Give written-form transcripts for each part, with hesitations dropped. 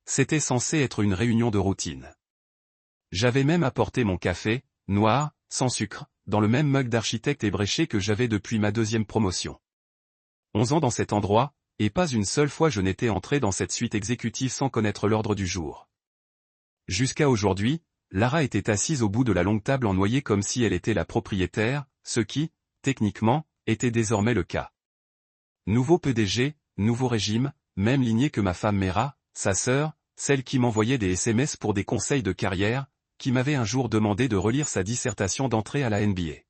C'était censé être une réunion de routine. J'avais même apporté mon café, noir, sans sucre, dans le même mug d'architecte ébréché que j'avais depuis ma 2e promotion. 11 ans dans cet endroit, et pas une seule fois je n'étais entré dans cette suite exécutive sans connaître l'ordre du jour. Jusqu'à aujourd'hui, Lara était assise au bout de la longue table ennoyée comme si elle était la propriétaire, ce qui, techniquement, était désormais le cas. Nouveau PDG, nouveau régime, même lignée que ma femme Mera, sa sœur, celle qui m'envoyait des SMS pour des conseils de carrière, qui m'avait un jour demandé de relire sa dissertation d'entrée à la NBA.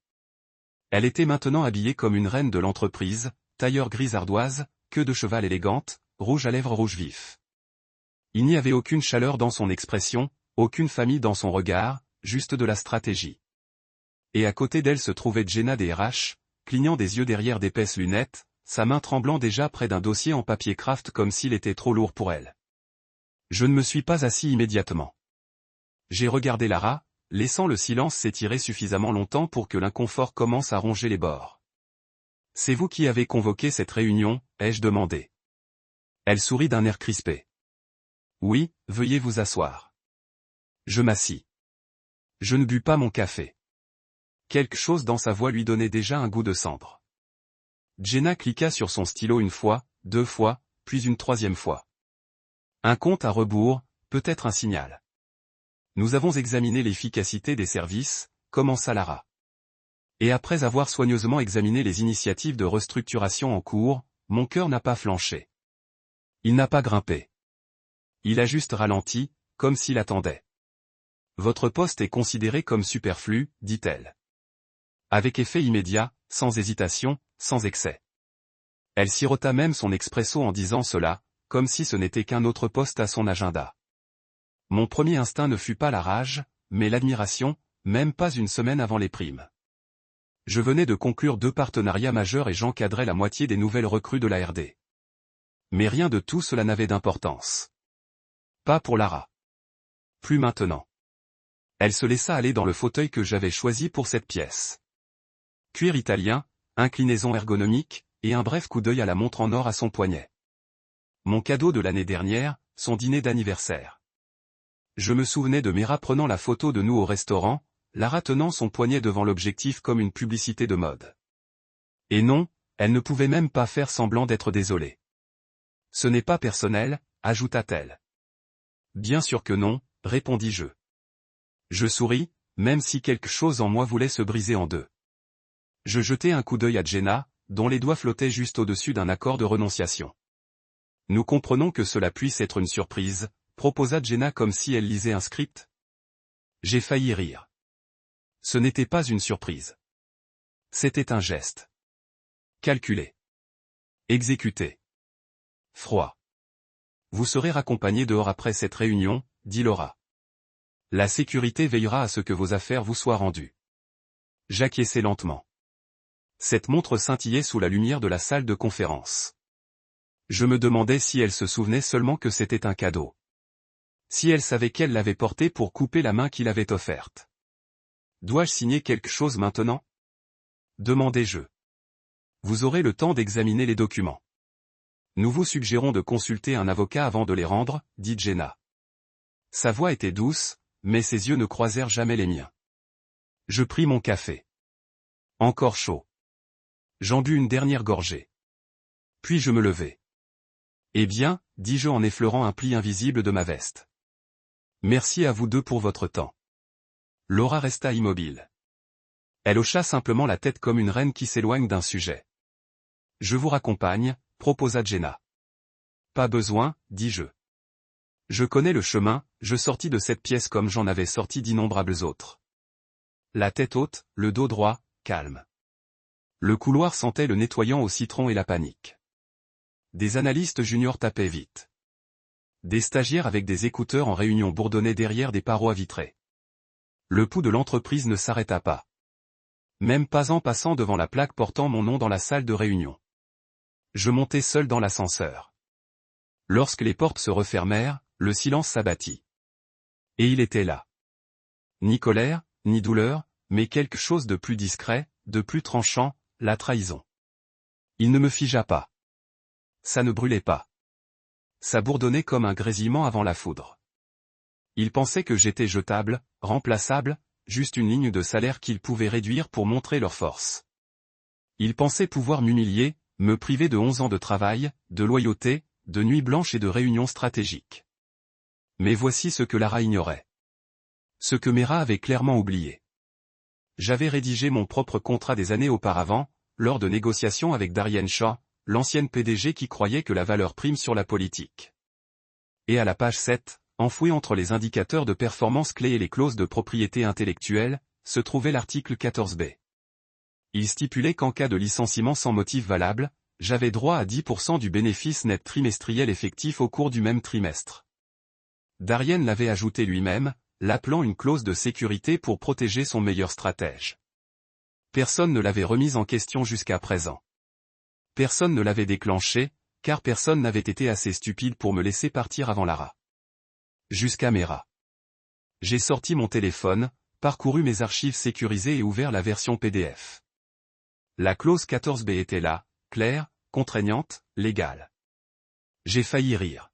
Elle était maintenant habillée comme une reine de l'entreprise, tailleur grise ardoise, queue de cheval élégante, rouge à lèvres rouge vif. Il n'y avait aucune chaleur dans son expression, aucune famille dans son regard, juste de la stratégie. Et à côté d'elle se trouvait Jenna des RH, clignant des yeux derrière d'épaisses lunettes, sa main tremblant déjà près d'un dossier en papier craft comme s'il était trop lourd pour elle. Je ne me suis pas assis immédiatement. J'ai regardé Lara, laissant le silence s'étirer suffisamment longtemps pour que l'inconfort commence à ronger les bords. « C'est vous qui avez convoqué cette réunion ?» ai-je demandé. Elle sourit d'un air crispé. « Oui, veuillez vous asseoir. » Je m'assis. Je ne bus pas mon café. Quelque chose dans sa voix lui donnait déjà un goût de cendre. Jenna cliqua sur son stylo une fois, 2 fois, puis une 3e fois. Un compte à rebours, peut-être un signal. Nous avons examiné l'efficacité des services, commença Lara. Et après avoir soigneusement examiné les initiatives de restructuration en cours, mon cœur n'a pas flanché. Il n'a pas grimpé. Il a juste ralenti, comme s'il attendait. Votre poste est considéré comme superflu, dit-elle. Avec effet immédiat, sans hésitation, sans excès. Elle sirota même son expresso en disant cela, comme si ce n'était qu'un autre poste à son agenda. Mon premier instinct ne fut pas la rage, mais l'admiration, même pas une semaine avant les primes. Je venais de conclure 2 partenariats majeurs et j'encadrais la moitié des nouvelles recrues de la RD. Mais rien de tout cela n'avait d'importance. Pas pour Lara. Plus maintenant. Elle se laissa aller dans le fauteuil que j'avais choisi pour cette pièce. Cuir italien, inclinaison ergonomique, et un bref coup d'œil à la montre en or à son poignet. Mon cadeau de l'année dernière, son dîner d'anniversaire. Je me souvenais de Mera prenant la photo de nous au restaurant, Lara tenant son poignet devant l'objectif comme une publicité de mode. Et non, elle ne pouvait même pas faire semblant d'être désolée. Ce n'est pas personnel, ajouta-t-elle. Bien sûr que non, répondis-je. Je souris, même si quelque chose en moi voulait se briser en deux. Je jetai un coup d'œil à Jenna, dont les doigts flottaient juste au-dessus d'un accord de renonciation. Nous comprenons que cela puisse être une surprise, proposa Jenna comme si elle lisait un script. J'ai failli rire. Ce n'était pas une surprise. C'était un geste. Calculé. Exécuté. Froid. Vous serez raccompagné dehors après cette réunion, dit Laura. La sécurité veillera à ce que vos affaires vous soient rendues. J'acquiesçai lentement. Cette montre scintillait sous la lumière de la salle de conférence. Je me demandais si elle se souvenait seulement que c'était un cadeau. Si elle savait qu'elle l'avait porté pour couper la main qu'il avait offerte. Dois-je signer quelque chose maintenant? Demandai-je. Vous aurez le temps d'examiner les documents. Nous vous suggérons de consulter un avocat avant de les rendre, dit Jenna. Sa voix était douce, mais ses yeux ne croisèrent jamais les miens. Je pris mon café. Encore chaud. J'en bus une dernière gorgée. Puis je me levai. Eh bien, dis-je en effleurant un pli invisible de ma veste. Merci à vous deux pour votre temps. Laura resta immobile. Elle hocha simplement la tête comme une reine qui s'éloigne d'un sujet. Je vous raccompagne, proposa Jenna. Pas besoin, dis-je. Je connais le chemin, je sortis de cette pièce comme j'en avais sorti d'innombrables autres. La tête haute, le dos droit, calme. Le couloir sentait le nettoyant au citron et la panique. Des analystes juniors tapaient vite. Des stagiaires avec des écouteurs en réunion bourdonnaient derrière des parois vitrées. Le pouls de l'entreprise ne s'arrêta pas. Même pas en passant devant la plaque portant mon nom dans la salle de réunion. Je montai seul dans l'ascenseur. Lorsque les portes se refermèrent, le silence s'abattit. Et il était là. Ni colère, ni douleur, mais quelque chose de plus discret, de plus tranchant, la trahison. Il ne me figea pas. Ça ne brûlait pas. Ça bourdonnait comme un grésillement avant la foudre. Ils pensaient que j'étais jetable, remplaçable, juste une ligne de salaire qu'ils pouvaient réduire pour montrer leur force. Ils pensaient pouvoir m'humilier, me priver de 11 ans de travail, de loyauté, de nuits blanches et de réunions stratégiques. Mais voici ce que Lara ignorait. Ce que Mera avait clairement oublié. J'avais rédigé mon propre contrat des années auparavant, lors de négociations avec Darien Shaw, l'ancienne PDG qui croyait que la valeur prime sur la politique. Et à la page 7, enfoui entre les indicateurs de performance clés et les clauses de propriété intellectuelle, se trouvait l'article 14b. Il stipulait qu'en cas de licenciement sans motif valable, j'avais droit à 10% du bénéfice net trimestriel effectif au cours du même trimestre. Darien l'avait ajouté lui-même, l'appelant une clause de sécurité pour protéger son meilleur stratège. Personne ne l'avait remise en question jusqu'à présent. Personne ne l'avait déclenchée, car personne n'avait été assez stupide pour me laisser partir avant Lara. Jusqu'à Mera. J'ai sorti mon téléphone, parcouru mes archives sécurisées et ouvert la version PDF. La clause 14b était là, claire, contraignante, légale. J'ai failli rire.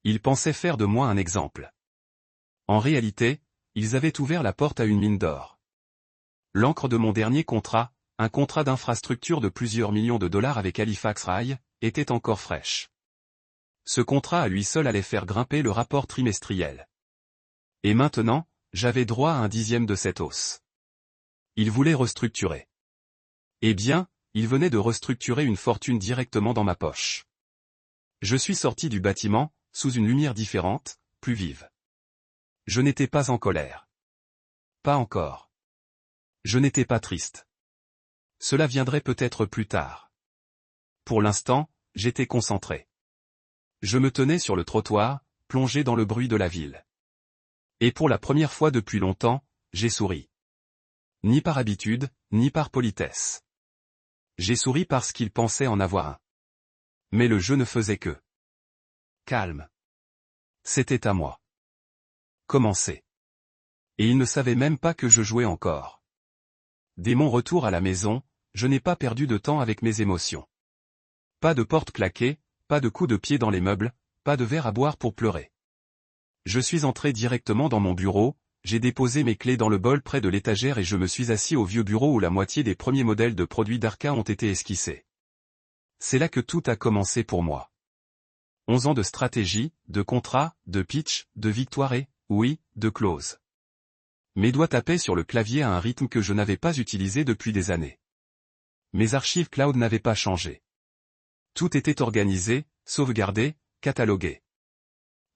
Ils pensaient faire de moi un exemple. En réalité, ils avaient ouvert la porte à une mine d'or. L'encre de mon dernier contrat, un contrat d'infrastructure de plusieurs millions de dollars avec Halifax Rail, était encore fraîche. Ce contrat à lui seul allait faire grimper le rapport trimestriel. Et maintenant, j'avais droit à un dixième de cette hausse. Ils voulaient restructurer. Eh bien, ils venaient de restructurer une fortune directement dans ma poche. Je suis sorti du bâtiment, sous une lumière différente, plus vive. Je n'étais pas en colère. Pas encore. Je n'étais pas triste. Cela viendrait peut-être plus tard. Pour l'instant, j'étais concentré. Je me tenais sur le trottoir, plongé dans le bruit de la ville. Et pour la première fois depuis longtemps, j'ai souri. Ni par habitude, ni par politesse. J'ai souri parce qu'ils pensaient en avoir un. Mais le jeu ne faisait que. Calme. C'était à moi. Commencer. Et ils ne savaient même pas que je jouais encore. Dès mon retour à la maison, je n'ai pas perdu de temps avec mes émotions. Pas de porte claquée, pas de coups de pied dans les meubles, pas de verre à boire pour pleurer. Je suis entré directement dans mon bureau, j'ai déposé mes clés dans le bol près de l'étagère et je me suis assis au vieux bureau où la moitié des premiers modèles de produits d'Arca ont été esquissés. C'est là que tout a commencé pour moi. 11 ans de stratégie, de contrat, de pitch, de victoire et, oui, de clause. Mes doigts tapaient sur le clavier à un rythme que je n'avais pas utilisé depuis des années. Mes archives cloud n'avaient pas changé. Tout était organisé, sauvegardé, catalogué.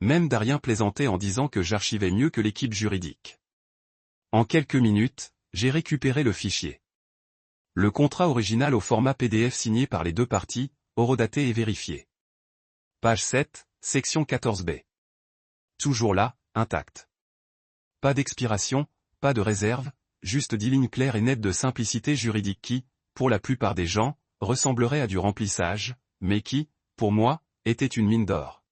Même Darien plaisantait en disant que j'archivais mieux que l'équipe juridique. En quelques minutes, j'ai récupéré le fichier. Le contrat original au format PDF signé par les deux parties, horodaté et vérifié. Page 7, section 14b. Toujours là, intact. Pas d'expiration, pas de réserve, juste 10 lignes claires et nettes de simplicité juridique qui, pour la plupart des gens, ressembleraient à du remplissage, mais qui, pour moi, était une mine d'or.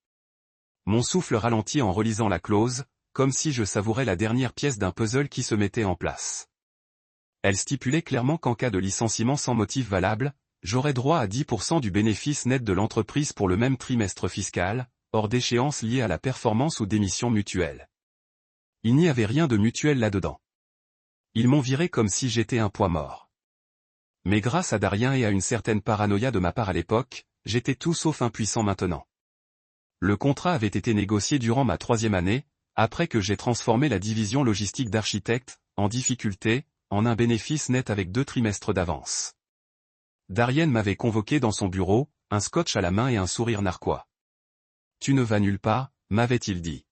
Mon souffle ralentit en relisant la clause, comme si je savourais la dernière pièce d'un puzzle qui se mettait en place. Elle stipulait clairement qu'en cas de licenciement sans motif valable, j'aurais droit à 10% du bénéfice net de l'entreprise pour le même trimestre fiscal, hors d'échéance liée à la performance ou démission mutuelle. Il n'y avait rien de mutuel là-dedans. Ils m'ont viré comme si j'étais un poids mort. Mais grâce à Darien et à une certaine paranoïa de ma part à l'époque, j'étais tout sauf impuissant maintenant. Le contrat avait été négocié durant ma 3e année, après que j'ai transformé la division logistique d'architecte, en difficulté, en un bénéfice net avec 2 trimestres d'avance. Darien m'avait convoqué dans son bureau, un scotch à la main et un sourire narquois. « Tu ne vas nulle part », m'avait-il dit.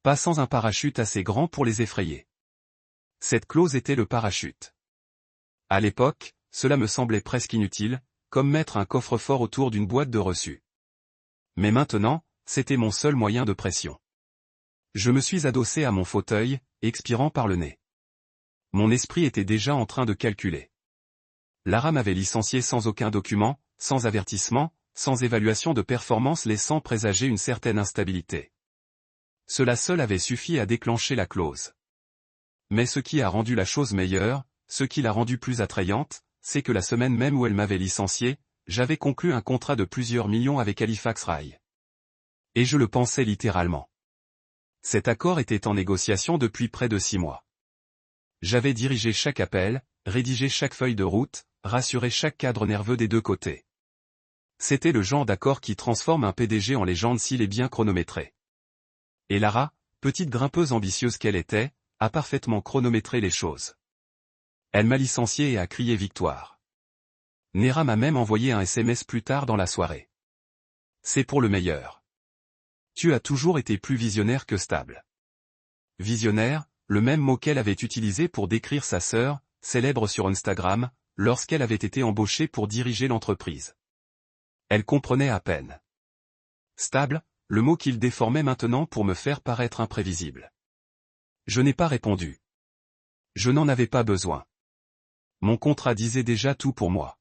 Pas sans un parachute assez grand pour les effrayer. Cette clause était le parachute. À l'époque, cela me semblait presque inutile, comme mettre un coffre-fort autour d'une boîte de reçus. Mais maintenant, c'était mon seul moyen de pression. Je me suis adossé à mon fauteuil, expirant par le nez. Mon esprit était déjà en train de calculer. Lara m'avait licencié sans aucun document, sans avertissement, sans évaluation de performance laissant présager une certaine instabilité. Cela seul avait suffi à déclencher la clause. Mais ce qui a rendu la chose meilleure, ce qui l'a rendue plus attrayante, c'est que la semaine même où elle m'avait licencié, j'avais conclu un contrat de plusieurs millions avec Halifax Rail. Et je le pensais littéralement. Cet accord était en négociation depuis près de 6 mois. J'avais dirigé chaque appel, rédigé chaque feuille de route, rassuré chaque cadre nerveux des deux côtés. C'était le genre d'accord qui transforme un PDG en légende s'il est bien chronométré. Et Lara, petite grimpeuse ambitieuse qu'elle était, a parfaitement chronométré les choses. Elle m'a licencié et a crié victoire. Nera m'a même envoyé un SMS plus tard dans la soirée. C'est pour le meilleur. Tu as toujours été plus visionnaire que stable. Visionnaire, le même mot qu'elle avait utilisé pour décrire sa sœur, célèbre sur Instagram, lorsqu'elle avait été embauchée pour diriger l'entreprise. Elle comprenait à peine. Stable, le mot qu'il déformait maintenant pour me faire paraître imprévisible. Je n'ai pas répondu. Je n'en avais pas besoin. Mon contrat disait déjà tout pour moi.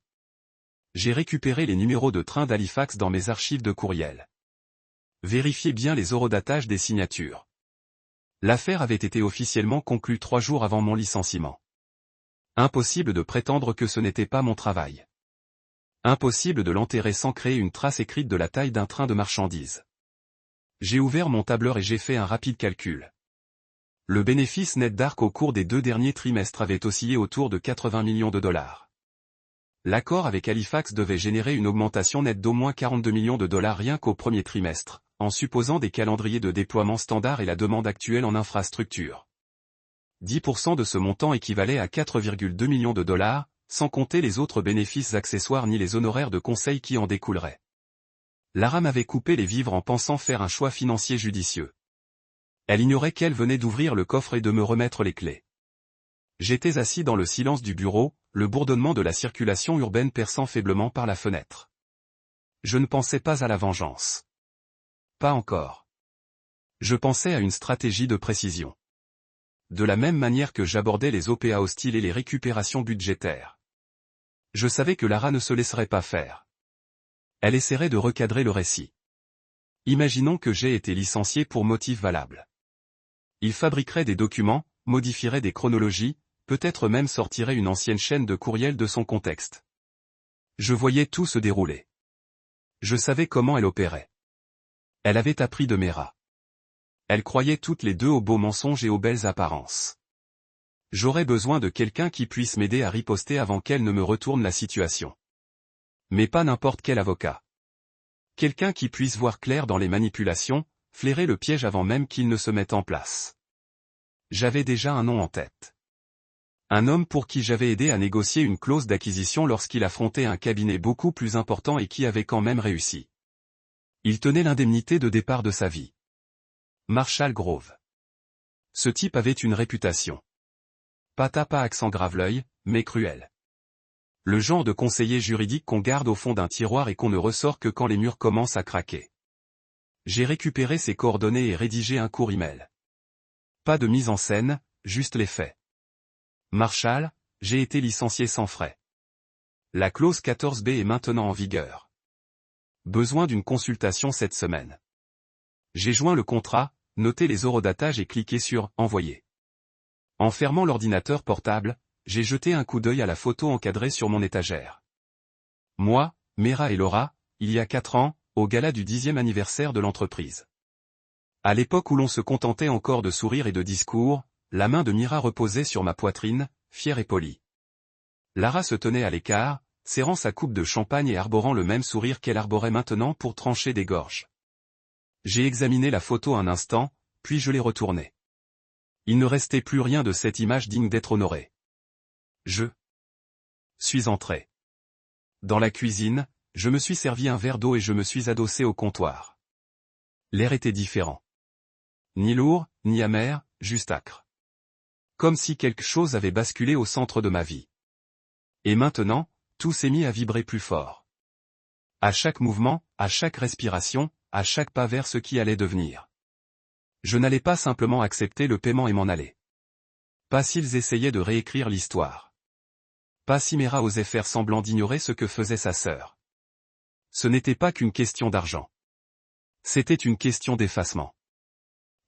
J'ai récupéré les numéros de train d'Halifax dans mes archives de courriel. Vérifiez bien les horodatages des signatures. L'affaire avait été officiellement conclue 3 jours avant mon licenciement. Impossible de prétendre que ce n'était pas mon travail. Impossible de l'enterrer sans créer une trace écrite de la taille d'un train de marchandises. J'ai ouvert mon tableur et j'ai fait un rapide calcul. Le bénéfice net d'Arc au cours des 2 derniers trimestres avait oscillé autour de 80 millions de dollars. L'accord avec Halifax devait générer une augmentation nette d'au moins 42 millions de dollars rien qu'au premier trimestre, en supposant des calendriers de déploiement standard et la demande actuelle en infrastructure. 10% de ce montant équivalait à 4,2 millions de dollars, sans compter les autres bénéfices accessoires ni les honoraires de conseil qui en découleraient. Lara m'avait coupé les vivres en pensant faire un choix financier judicieux. Elle ignorait qu'elle venait d'ouvrir le coffre et de me remettre les clés. J'étais assis dans le silence du bureau, le bourdonnement de la circulation urbaine perçant faiblement par la fenêtre. Je ne pensais pas à la vengeance. Pas encore. Je pensais à une stratégie de précision. De la même manière que j'abordais les OPA hostiles et les récupérations budgétaires. Je savais que Lara ne se laisserait pas faire. Elle essaierait de recadrer le récit. Imaginons que j'ai été licencié pour motif valable. Il fabriquerait des documents, modifierait des chronologies, peut-être même sortirait une ancienne chaîne de courriel de son contexte. Je voyais tout se dérouler. Je savais comment elle opérait. Elle avait appris de Mera. Elle croyait toutes les deux aux beaux mensonges et aux belles apparences. J'aurais besoin de quelqu'un qui puisse m'aider à riposter avant qu'elle ne me retourne la situation. Mais pas n'importe quel avocat. Quelqu'un qui puisse voir clair dans les manipulations, flairer le piège avant même qu'il ne se mette en place. J'avais déjà un nom en tête. Un homme pour qui j'avais aidé à négocier une clause d'acquisition lorsqu'il affrontait un cabinet beaucoup plus important et qui avait quand même réussi. Il tenait l'indemnité de départ de sa vie. Marshall Grove. Ce type avait une réputation. Pas accent grave-l'œil, mais cruel. Le genre de conseiller juridique qu'on garde au fond d'un tiroir et qu'on ne ressort que quand les murs commencent à craquer. J'ai récupéré ses coordonnées et rédigé un court email. Pas de mise en scène, juste les faits. Marshall, j'ai été licencié sans frais. La clause 14B est maintenant en vigueur. Besoin d'une consultation cette semaine. J'ai joint le contrat, noté les horodatages et cliqué sur « Envoyer ». En fermant l'ordinateur portable, j'ai jeté un coup d'œil à la photo encadrée sur mon étagère. Moi, Mera et Laura, il y a 4 ans, au gala du 10e anniversaire de l'entreprise. À l'époque où l'on se contentait encore de sourires et de discours, la main de Mira reposait sur ma poitrine, fière et polie. Lara se tenait à l'écart, serrant sa coupe de champagne et arborant le même sourire qu'elle arborait maintenant pour trancher des gorges. J'ai examiné la photo un instant, puis je l'ai retournée. Il ne restait plus rien de cette image digne d'être honorée. Je suis entré. Dans la cuisine, je me suis servi un verre d'eau et je me suis adossé au comptoir. L'air était différent. Ni lourd, ni amer, juste âcre. Comme si quelque chose avait basculé au centre de ma vie. Et maintenant, tout s'est mis à vibrer plus fort. À chaque mouvement, à chaque respiration, à chaque pas vers ce qui allait devenir. Je n'allais pas simplement accepter le paiement et m'en aller. Pas s'ils essayaient de réécrire l'histoire. Pas si Mera osait faire semblant d'ignorer ce que faisait sa sœur. Ce n'était pas qu'une question d'argent. C'était une question d'effacement.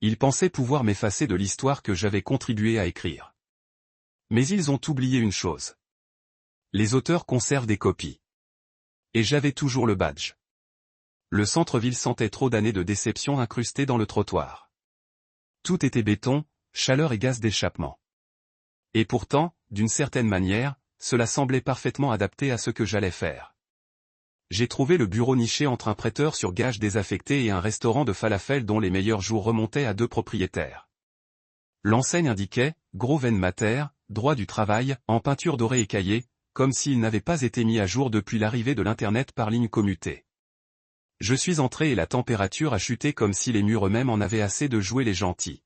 Ils pensaient pouvoir m'effacer de l'histoire que j'avais contribué à écrire. Mais ils ont oublié une chose. Les auteurs conservent des copies. Et j'avais toujours le badge. Le centre-ville sentait trop d'années de déception incrustées dans le trottoir. Tout était béton, chaleur et gaz d'échappement. Et pourtant, d'une certaine manière, cela semblait parfaitement adapté à ce que j'allais faire. J'ai trouvé le bureau niché entre un prêteur sur gage désaffecté et un restaurant de falafel dont les meilleurs jours remontaient à 2 propriétaires. L'enseigne indiquait « Grosvenor Mater, droit du travail », en peinture dorée écaillée, comme s'il n'avait pas été mis à jour depuis l'arrivée de l'Internet par ligne commutée. Je suis entré et la température a chuté comme si les murs eux-mêmes en avaient assez de jouer les gentils.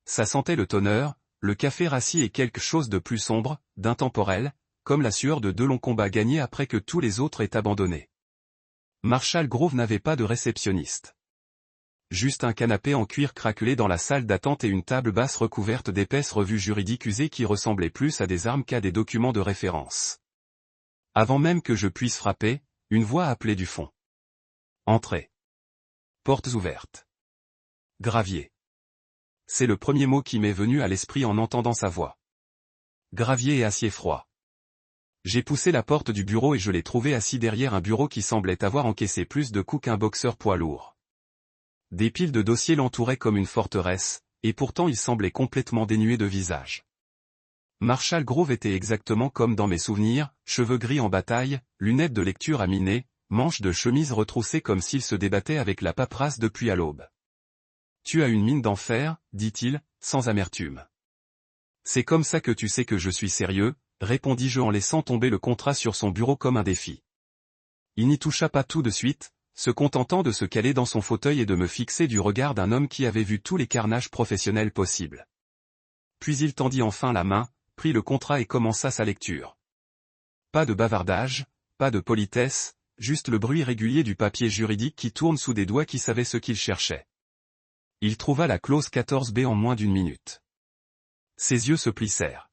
Ça sentait le tonneur, le café rassis et quelque chose de plus sombre, d'intemporel, comme la sueur de 2 longs combats gagnés après que tous les autres aient abandonné. Marshall Grove n'avait pas de réceptionniste. Juste un canapé en cuir craquelé dans la salle d'attente et une table basse recouverte d'épaisses revues juridiques usées qui ressemblaient plus à des armes qu'à des documents de référence. Avant même que je puisse frapper, une voix appelait du fond. Entrez. Portes ouvertes. Gravier. C'est le premier mot qui m'est venu à l'esprit en entendant sa voix. Gravier et acier froid. J'ai poussé la porte du bureau et je l'ai trouvé assis derrière un bureau qui semblait avoir encaissé plus de coups qu'un boxeur poids lourd. Des piles de dossiers l'entouraient comme une forteresse, et pourtant il semblait complètement dénué de visage. Marshall Grove était exactement comme dans mes souvenirs, cheveux gris en bataille, lunettes de lecture aminées, manches de chemise retroussées comme s'il se débattait avec la paperasse depuis à l'aube. « Tu as une mine d'enfer, dit-il, sans amertume. C'est comme ça que tu sais que je suis sérieux, répondis-je en laissant tomber le contrat sur son bureau comme un défi. Il n'y toucha pas tout de suite, se contentant de se caler dans son fauteuil et de me fixer du regard d'un homme qui avait vu tous les carnages professionnels possibles. Puis il tendit enfin la main, prit le contrat et commença sa lecture. Pas de bavardage, pas de politesse, juste le bruit régulier du papier juridique qui tourne sous des doigts qui savaient ce qu'il cherchait. Il trouva la clause 14b en moins d'une minute. Ses yeux se plissèrent.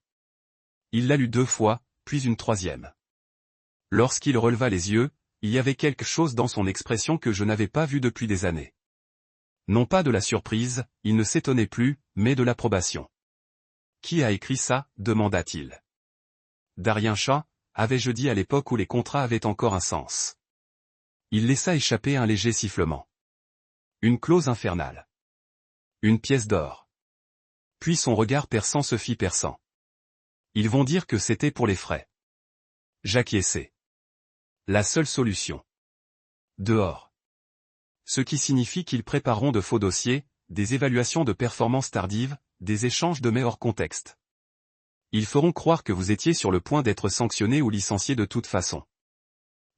Il la lut 2 fois, puis une 3e. Lorsqu'il releva les yeux, il y avait quelque chose dans son expression que je n'avais pas vu depuis des années. Non pas de la surprise, il ne s'étonnait plus, mais de l'approbation. « Qui a écrit ça ?» demanda-t-il. Darien Shaw, avais-je dit à l'époque où les contrats avaient encore un sens. Il laissa échapper un léger sifflement. Une clause infernale. Une pièce d'or. Puis son regard perçant se fit perçant. Ils vont dire que c'était pour les frais. J'acquiesçai. La seule solution. Dehors. Ce qui signifie qu'ils prépareront de faux dossiers, des évaluations de performance tardives, des échanges de mets hors contexte. Ils feront croire que vous étiez sur le point d'être sanctionné ou licencié de toute façon.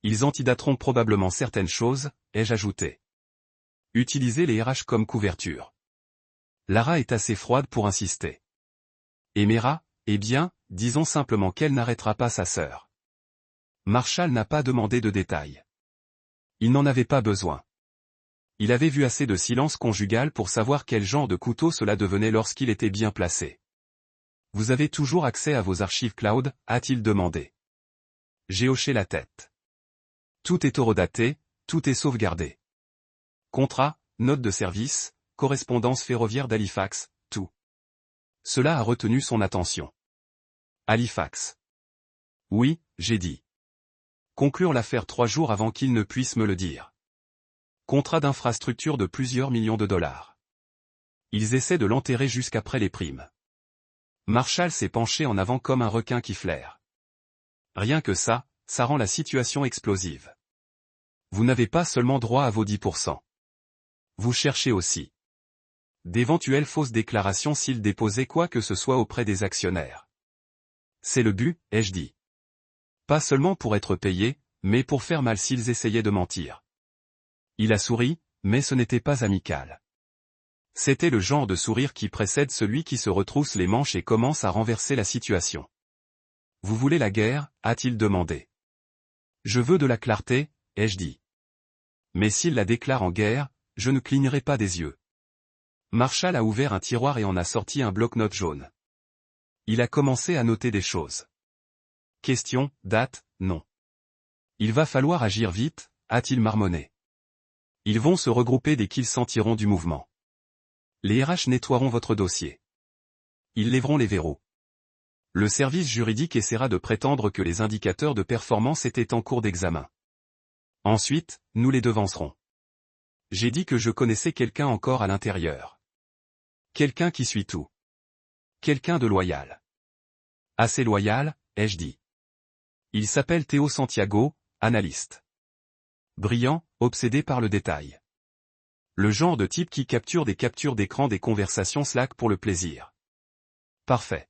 Ils antidateront probablement certaines choses, ai-je ajouté. Utilisez les RH comme couverture. Lara est assez froide pour insister. Et Mera, eh bien, disons simplement qu'elle n'arrêtera pas sa sœur. Marshall n'a pas demandé de détails. Il n'en avait pas besoin. Il avait vu assez de silence conjugal pour savoir quel genre de couteau cela devenait lorsqu'il était bien placé. « Vous avez toujours accès à vos archives cloud ?» a-t-il demandé. J'ai hoché la tête. Tout est horodaté, tout est sauvegardé. Contrat, note de service, correspondance ferroviaire d'Halifax, tout. Cela a retenu son attention. Halifax. Oui, j'ai dit. Conclure l'affaire 3 jours avant qu'il ne puisse me le dire. Contrat d'infrastructure de plusieurs millions de dollars. Ils essaient de l'enterrer jusqu'après les primes. Marshall s'est penché en avant comme un requin qui flaire. Rien que ça rend la situation explosive. Vous n'avez pas seulement droit à vos 10%. Vous cherchez aussi d'éventuelles fausses déclarations s'ils déposaient quoi que ce soit auprès des actionnaires. C'est le but, ai-je dit. Pas seulement pour être payé, mais pour faire mal s'ils essayaient de mentir. Il a souri, mais ce n'était pas amical. C'était le genre de sourire qui précède celui qui se retrousse les manches et commence à renverser la situation. « Vous voulez la guerre ?» a-t-il demandé. « Je veux de la clarté, ai-je dit. Mais s'il la déclare en guerre, je ne clignerai pas des yeux. » Marshall a ouvert un tiroir et en a sorti un bloc-notes jaune. Il a commencé à noter des choses. Question, date, non. Il va falloir agir vite, a-t-il marmonné. Ils vont se regrouper dès qu'ils sentiront du mouvement. Les RH nettoieront votre dossier. Ils lèveront les verrous. Le service juridique essaiera de prétendre que les indicateurs de performance étaient en cours d'examen. Ensuite, nous les devancerons. J'ai dit que je connaissais quelqu'un encore à l'intérieur. Quelqu'un qui suit tout. Quelqu'un de loyal. Assez loyal, ai-je dit. Il s'appelle Théo Santiago, analyste. Brillant, obsédé par le détail. Le genre de type qui capture des captures d'écran des conversations Slack pour le plaisir. Parfait.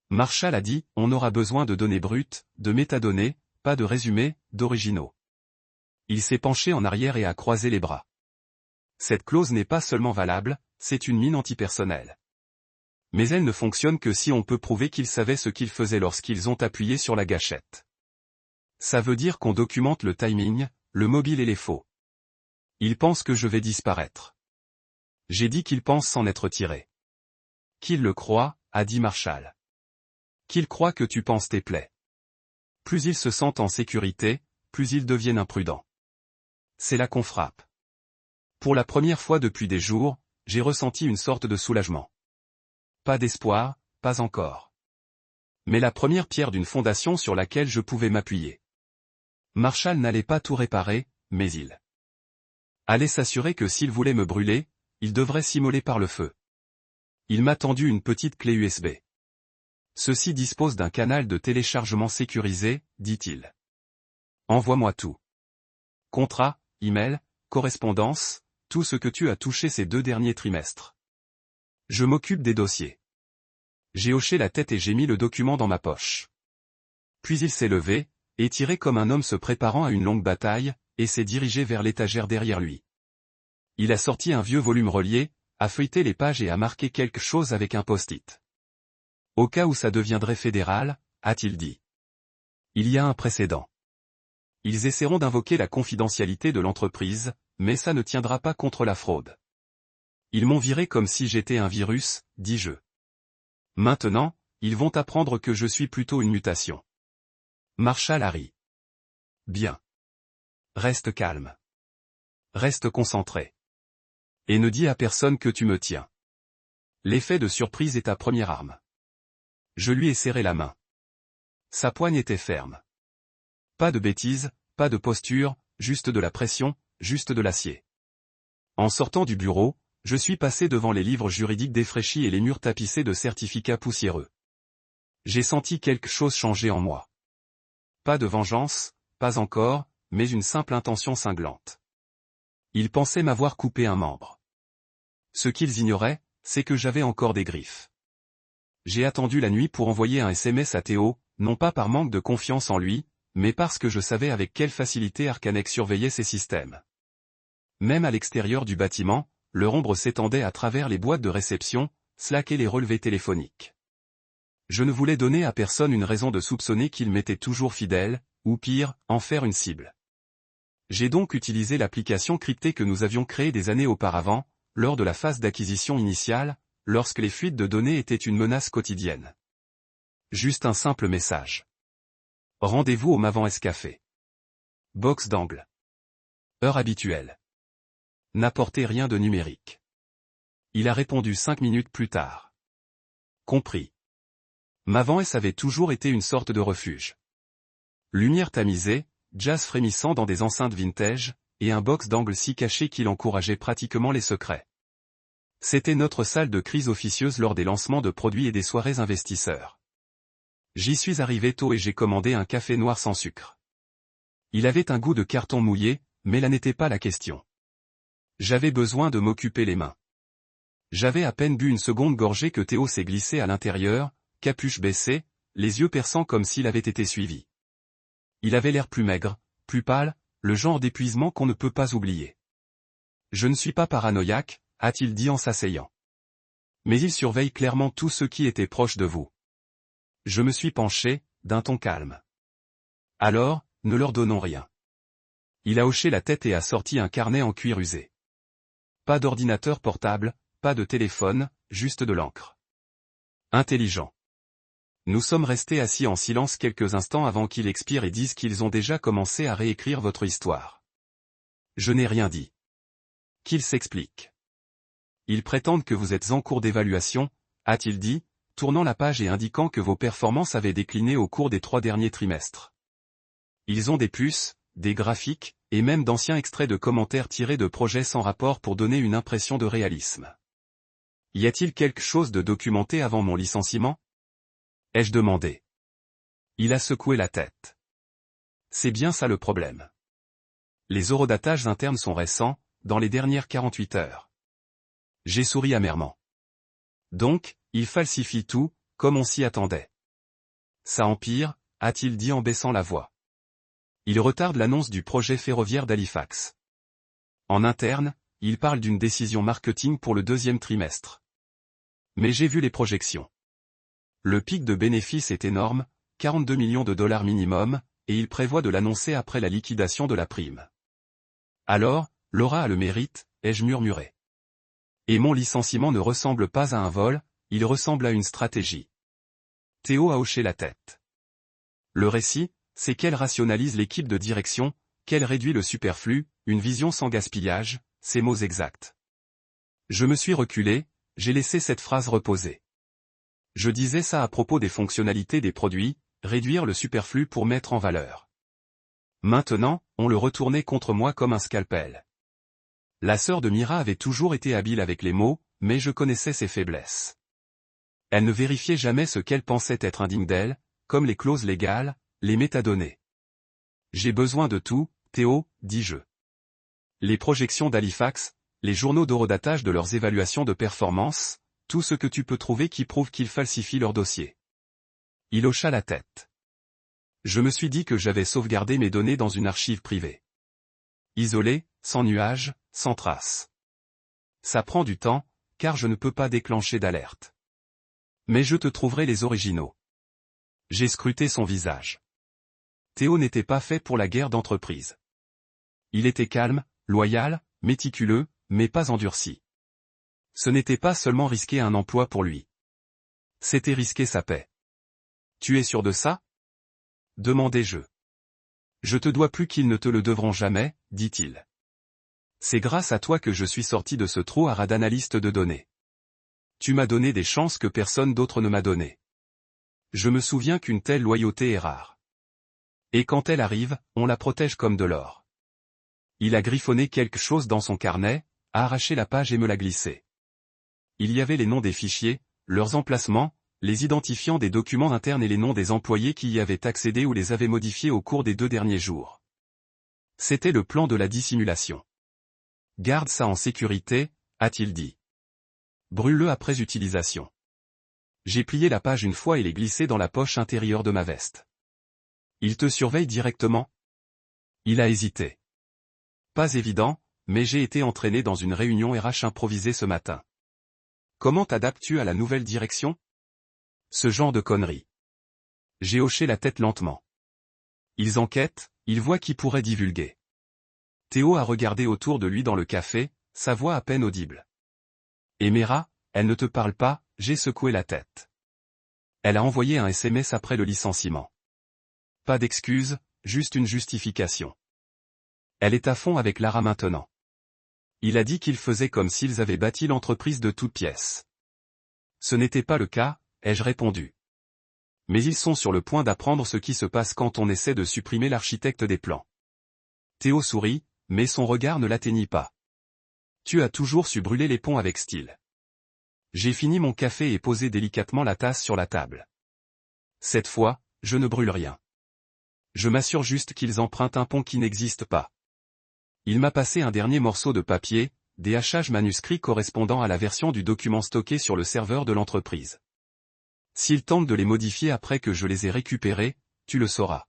Marshall a dit, on aura besoin de données brutes, de métadonnées, pas de résumés, d'originaux. Il s'est penché en arrière et a croisé les bras. Cette clause n'est pas seulement valable, c'est une mine antipersonnelle. Mais elle ne fonctionne que si on peut prouver qu'ils savaient ce qu'ils faisaient lorsqu'ils ont appuyé sur la gâchette. Ça veut dire qu'on documente le timing, le mobile et les faux. Ils pensent que je vais disparaître. J'ai dit qu'ils pensent s'en être tirés. Qu'ils le croient, a dit Marshall. Qu'ils croient que tu penses tes plaies. Plus ils se sentent en sécurité, plus ils deviennent imprudents. C'est là qu'on frappe. Pour la première fois depuis des jours, j'ai ressenti une sorte de soulagement. Pas d'espoir, pas encore. Mais la première pierre d'une fondation sur laquelle je pouvais m'appuyer. Marshall n'allait pas tout réparer, mais il allait s'assurer que s'il voulait me brûler, il devrait s'immoler par le feu. Il m'a tendu une petite clé USB. Ceci dispose d'un canal de téléchargement sécurisé, dit-il. Envoie-moi tout. Contrat, email, correspondance, tout ce que tu as touché ces 2 derniers trimestres. Je m'occupe des dossiers. J'ai hoché la tête et j'ai mis le document dans ma poche. Puis il s'est levé, étiré comme un homme se préparant à une longue bataille, et s'est dirigé vers l'étagère derrière lui. Il a sorti un vieux volume relié, a feuilleté les pages et a marqué quelque chose avec un post-it. Au cas où ça deviendrait fédéral, a-t-il dit. Il y a un précédent. Ils essaieront d'invoquer la confidentialité de l'entreprise, mais ça ne tiendra pas contre la fraude. Ils m'ont viré comme si j'étais un virus, dis-je. Maintenant, ils vont apprendre que je suis plutôt une mutation. Marshall a ri. Bien. Reste calme. Reste concentré. Et ne dis à personne que tu me tiens. L'effet de surprise est ta première arme. Je lui ai serré la main. Sa poigne était ferme. Pas de bêtises, pas de posture, juste de la pression, juste de l'acier. En sortant du bureau, je suis passé devant les livres juridiques défraîchis et les murs tapissés de certificats poussiéreux. J'ai senti quelque chose changer en moi. Pas de vengeance, pas encore, mais une simple intention cinglante. Ils pensaient m'avoir coupé un membre. Ce qu'ils ignoraient, c'est que j'avais encore des griffes. J'ai attendu la nuit pour envoyer un SMS à Théo, non pas par manque de confiance en lui, mais parce que je savais avec quelle facilité Arcanex surveillait ses systèmes. Même à l'extérieur du bâtiment, leur ombre s'étendait à travers les boîtes de réception, Slack et les relevés téléphoniques. Je ne voulais donner à personne une raison de soupçonner qu'il m'était toujours fidèle, ou pire, en faire une cible. J'ai donc utilisé l'application cryptée que nous avions créée des années auparavant, lors de la phase d'acquisition initiale, lorsque les fuites de données étaient une menace quotidienne. Juste un simple message. Rendez-vous au Mavens Café. Box d'angle. Heure habituelle. N'apportez rien de numérique. Il a répondu 5 minutes plus tard. Compris. Mavens avait toujours été une sorte de refuge. Lumière tamisée, jazz frémissant dans des enceintes vintage, et un box d'angle si caché qu'il encourageait pratiquement les secrets. C'était notre salle de crise officieuse lors des lancements de produits et des soirées investisseurs. J'y suis arrivé tôt et j'ai commandé un café noir sans sucre. Il avait un goût de carton mouillé, mais là n'était pas la question. J'avais besoin de m'occuper les mains. J'avais à peine bu une seconde gorgée que Théo s'est glissé à l'intérieur, capuche baissée, les yeux perçants comme s'il avait été suivi. Il avait l'air plus maigre, plus pâle, le genre d'épuisement qu'on ne peut pas oublier. Je ne suis pas paranoïaque, a-t-il dit en s'asseyant. Mais il surveille clairement tous ceux qui étaient proches de vous. Je me suis penché, d'un ton calme. Alors, ne leur donnons rien. Il a hoché la tête et a sorti un carnet en cuir usé. Pas d'ordinateur portable, pas de téléphone, juste de l'encre. Intelligent. Nous sommes restés assis en silence quelques instants avant qu'il expire et dise qu'ils ont déjà commencé à réécrire votre histoire. Je n'ai rien dit. Qu'ils s'expliquent. Ils prétendent que vous êtes en cours d'évaluation, a-t-il dit, tournant la page et indiquant que vos performances avaient décliné au cours des 3 derniers trimestres. Ils ont des puces, des graphiques, et même d'anciens extraits de commentaires tirés de projets sans rapport pour donner une impression de réalisme. Y a-t-il quelque chose de documenté avant mon licenciement? Ai-je demandé. Il a secoué la tête. C'est bien ça le problème. Les horodatages internes sont récents, dans les dernières 48 heures. J'ai souri amèrement. Donc, il falsifie tout, comme on s'y attendait. Ça empire, a-t-il dit en baissant la voix. Il retarde l'annonce du projet ferroviaire d'Halifax. En interne, il parle d'une décision marketing pour le deuxième trimestre. Mais j'ai vu les projections. Le pic de bénéfices est énorme, 42 millions de dollars minimum, et il prévoit de l'annoncer après la liquidation de la prime. Alors, Laura a le mérite, ai-je murmuré. Et mon licenciement ne ressemble pas à un vol, il ressemble à une stratégie. Théo a hoché la tête. Le récit, c'est qu'elle rationalise l'équipe de direction, qu'elle réduit le superflu, une vision sans gaspillage, ses mots exacts. Je me suis reculé, j'ai laissé cette phrase reposer. Je disais ça à propos des fonctionnalités des produits, réduire le superflu pour mettre en valeur. Maintenant, on le retournait contre moi comme un scalpel. La sœur de Mira avait toujours été habile avec les mots, mais je connaissais ses faiblesses. Elle ne vérifiait jamais ce qu'elle pensait être indigne d'elle, comme les clauses légales, les métadonnées. J'ai besoin de tout, Théo, dis-je. Les projections d'Halifax, les journaux d'horodatage de leurs évaluations de performance, tout ce que tu peux trouver qui prouve qu'ils falsifient leur dossier. Il hocha la tête. Je me suis dit que j'avais sauvegardé mes données dans une archive privée. Isolée, sans nuage, sans trace. Ça prend du temps, car je ne peux pas déclencher d'alerte. Mais je te trouverai les originaux. J'ai scruté son visage. Théo n'était pas fait pour la guerre d'entreprise. Il était calme, loyal, méticuleux, mais pas endurci. Ce n'était pas seulement risquer un emploi pour lui. C'était risquer sa paix. Tu es sûr de ça? Demandai-je. Je te dois plus qu'ils ne te le devront jamais, dit-il. C'est grâce à toi que je suis sorti de ce trou à ras d'analyste de données. Tu m'as donné des chances que personne d'autre ne m'a donné. Je me souviens qu'une telle loyauté est rare. Et quand elle arrive, on la protège comme de l'or. Il a griffonné quelque chose dans son carnet, a arraché la page et me l'a glissé. Il y avait les noms des fichiers, leurs emplacements, les identifiants des documents internes et les noms des employés qui y avaient accédé ou les avaient modifiés au cours des 2 derniers jours. C'était le plan de la dissimulation. Garde ça en sécurité, a-t-il dit. Brûle-le après utilisation. J'ai plié la page une fois et l'ai glissé dans la poche intérieure de ma veste. Il te surveille directement? Il a hésité. Pas évident, mais j'ai été entraîné dans une réunion RH improvisée ce matin. Comment t'adaptes-tu à la nouvelle direction? Ce genre de conneries. J'ai hoché la tête lentement. Ils enquêtent, ils voient qui pourrait divulguer. Théo a regardé autour de lui dans le café, sa voix à peine audible. Et Mira, elle ne te parle pas? J'ai secoué la tête. Elle a envoyé un SMS après le licenciement. Pas d'excuse, juste une justification. Elle est à fond avec Lara maintenant. Il a dit qu'ils faisaient comme s'ils avaient bâti l'entreprise de toutes pièces. Ce n'était pas le cas, ai-je répondu. Mais ils sont sur le point d'apprendre ce qui se passe quand on essaie de supprimer l'architecte des plans. Théo sourit, mais son regard ne l'atteignit pas. Tu as toujours su brûler les ponts avec style. J'ai fini mon café et posé délicatement la tasse sur la table. Cette fois, je ne brûle rien. Je m'assure juste qu'ils empruntent un pont qui n'existe pas. Il m'a passé un dernier morceau de papier, des hachages manuscrits correspondant à la version du document stocké sur le serveur de l'entreprise. S'ils tentent de les modifier après que je les ai récupérés, tu le sauras.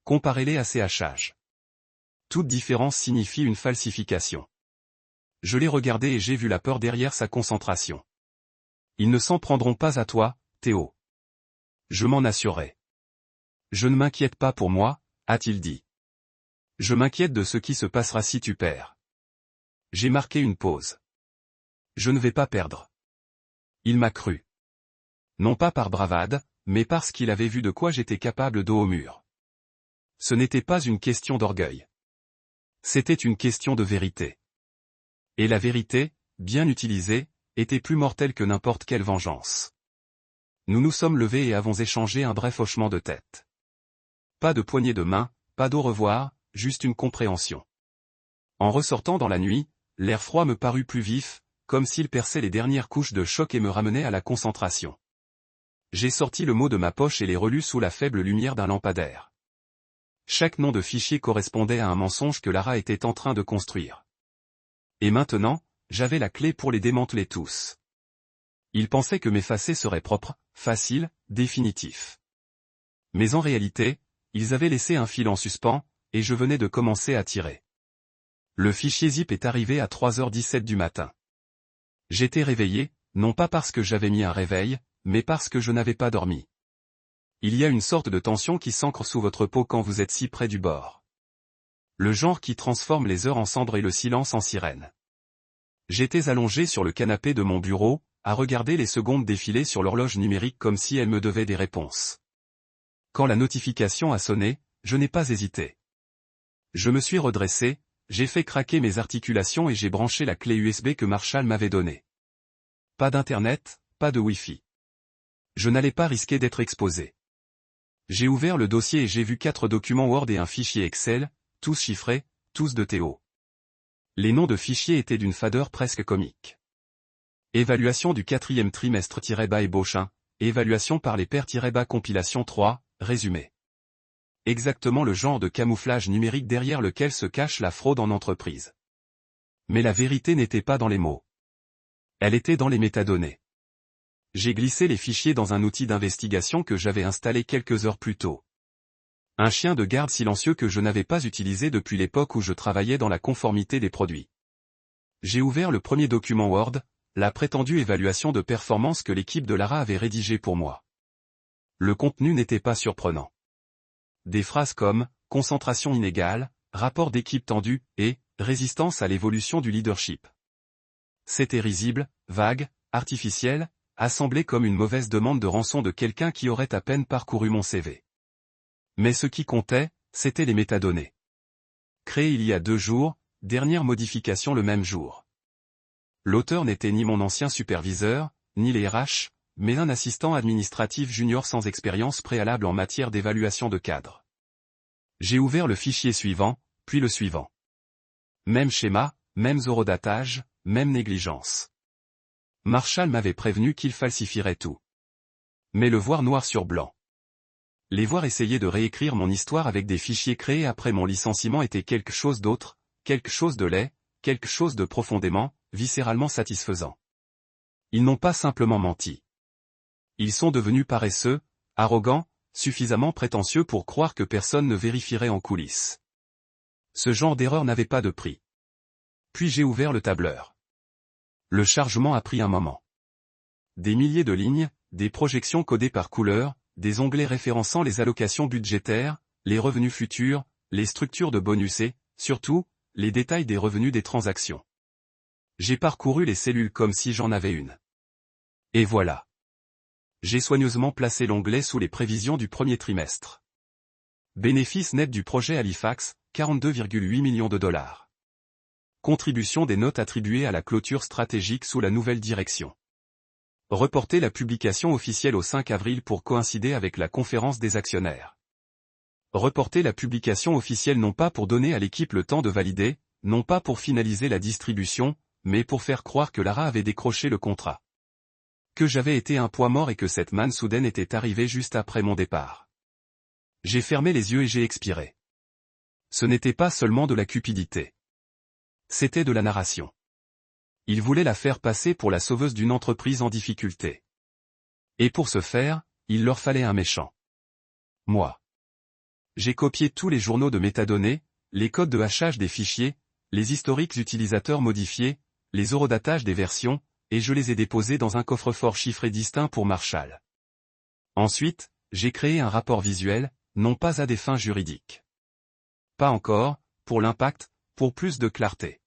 Comparez-les à ces hachages. Toute différence signifie une falsification. Je l'ai regardé et j'ai vu la peur derrière sa concentration. Ils ne s'en prendront pas à toi, Théo. Je m'en assurerai. Je ne m'inquiète pas pour moi, a-t-il dit. Je m'inquiète de ce qui se passera si tu perds. J'ai marqué une pause. Je ne vais pas perdre. Il m'a cru. Non pas par bravade, mais parce qu'il avait vu de quoi j'étais capable dos au mur. Ce n'était pas une question d'orgueil. C'était une question de vérité. Et la vérité, bien utilisée, était plus mortelle que n'importe quelle vengeance. Nous nous sommes levés et avons échangé un bref hochement de tête. Pas de poignée de main, pas d'au revoir, juste une compréhension. En ressortant dans la nuit, l'air froid me parut plus vif, comme s'il perçait les dernières couches de choc et me ramenait à la concentration. J'ai sorti le mot de ma poche et les relus sous la faible lumière d'un lampadaire. Chaque nom de fichier correspondait à un mensonge que Lara était en train de construire. Et maintenant, j'avais la clé pour les démanteler tous. Il pensait que m'effacer serait propre, facile, définitif. Mais en réalité, ils avaient laissé un fil en suspens, et je venais de commencer à tirer. Le fichier zip est arrivé à 3h17 du matin. J'étais réveillé, non pas parce que j'avais mis un réveil, mais parce que je n'avais pas dormi. Il y a une sorte de tension qui s'ancre sous votre peau quand vous êtes si près du bord. Le genre qui transforme les heures en cendres et le silence en sirène. J'étais allongé sur le canapé de mon bureau, à regarder les secondes défiler sur l'horloge numérique comme si elle me devait des réponses. Quand la notification a sonné, je n'ai pas hésité. Je me suis redressé, j'ai fait craquer mes articulations et j'ai branché la clé USB que Marshall m'avait donnée. Pas d'internet, pas de Wi-Fi. Je n'allais pas risquer d'être exposé. J'ai ouvert le dossier et j'ai vu 4 documents Word et un fichier Excel, tous chiffrés, tous de Théo. Les noms de fichiers étaient d'une fadeur presque comique. Évaluation du 4e trimestre-ébauche 1, évaluation par les pairs-compilation 3, résumé. Exactement le genre de camouflage numérique derrière lequel se cache la fraude en entreprise. Mais la vérité n'était pas dans les mots. Elle était dans les métadonnées. J'ai glissé les fichiers dans un outil d'investigation que j'avais installé quelques heures plus tôt. Un chien de garde silencieux que je n'avais pas utilisé depuis l'époque où je travaillais dans la conformité des produits. J'ai ouvert le premier document Word, la prétendue évaluation de performance que l'équipe de Lara avait rédigée pour moi. Le contenu n'était pas surprenant. Des phrases comme « concentration inégale »,« rapport d'équipe tendu » et « résistance à l'évolution du leadership ». C'était risible, vague, artificiel, assemblé comme une mauvaise demande de rançon de quelqu'un qui aurait à peine parcouru mon CV. Mais ce qui comptait, c'étaient les métadonnées. Créé il y a 2 jours, dernière modification le même jour. L'auteur n'était ni mon ancien superviseur, ni les RH, mais un assistant administratif junior sans expérience préalable en matière d'évaluation de cadre. J'ai ouvert le fichier suivant, puis le suivant. Même schéma, mêmes horodatage, même négligence. Marshall m'avait prévenu qu'il falsifierait tout. Mais le voir noir sur blanc. Les voir essayer de réécrire mon histoire avec des fichiers créés après mon licenciement était quelque chose d'autre, quelque chose de laid, quelque chose de profondément, viscéralement satisfaisant. Ils n'ont pas simplement menti. Ils sont devenus paresseux, arrogants, suffisamment prétentieux pour croire que personne ne vérifierait en coulisses. Ce genre d'erreur n'avait pas de prix. Puis j'ai ouvert le tableur. Le chargement a pris un moment. Des milliers de lignes, des projections codées par couleur, des onglets référençant les allocations budgétaires, les revenus futurs, les structures de bonus et, surtout, les détails des revenus des transactions. J'ai parcouru les cellules comme si j'en avais une. Et voilà. J'ai soigneusement placé l'onglet sous les prévisions du premier trimestre. Bénéfice net du projet Halifax, 42,8 millions de dollars. Contribution des notes attribuées à la clôture stratégique sous la nouvelle direction. Reporter la publication officielle au 5 avril pour coïncider avec la conférence des actionnaires. Reporter la publication officielle non pas pour donner à l'équipe le temps de valider, non pas pour finaliser la distribution, mais pour faire croire que Lara avait décroché le contrat. Que j'avais été un poids mort et que cette manne soudaine était arrivée juste après mon départ. J'ai fermé les yeux et j'ai expiré. Ce n'était pas seulement de la cupidité. C'était de la narration. Il voulait la faire passer pour la sauveuse d'une entreprise en difficulté. Et pour ce faire, il leur fallait un méchant. Moi. J'ai copié tous les journaux de métadonnées, les codes de hachage des fichiers, les historiques utilisateurs modifiés, les horodatages des versions, et je les ai déposés dans un coffre-fort chiffré distinct pour Marshall. Ensuite, j'ai créé un rapport visuel, non pas à des fins juridiques. Pas encore, pour l'impact, pour plus de clarté.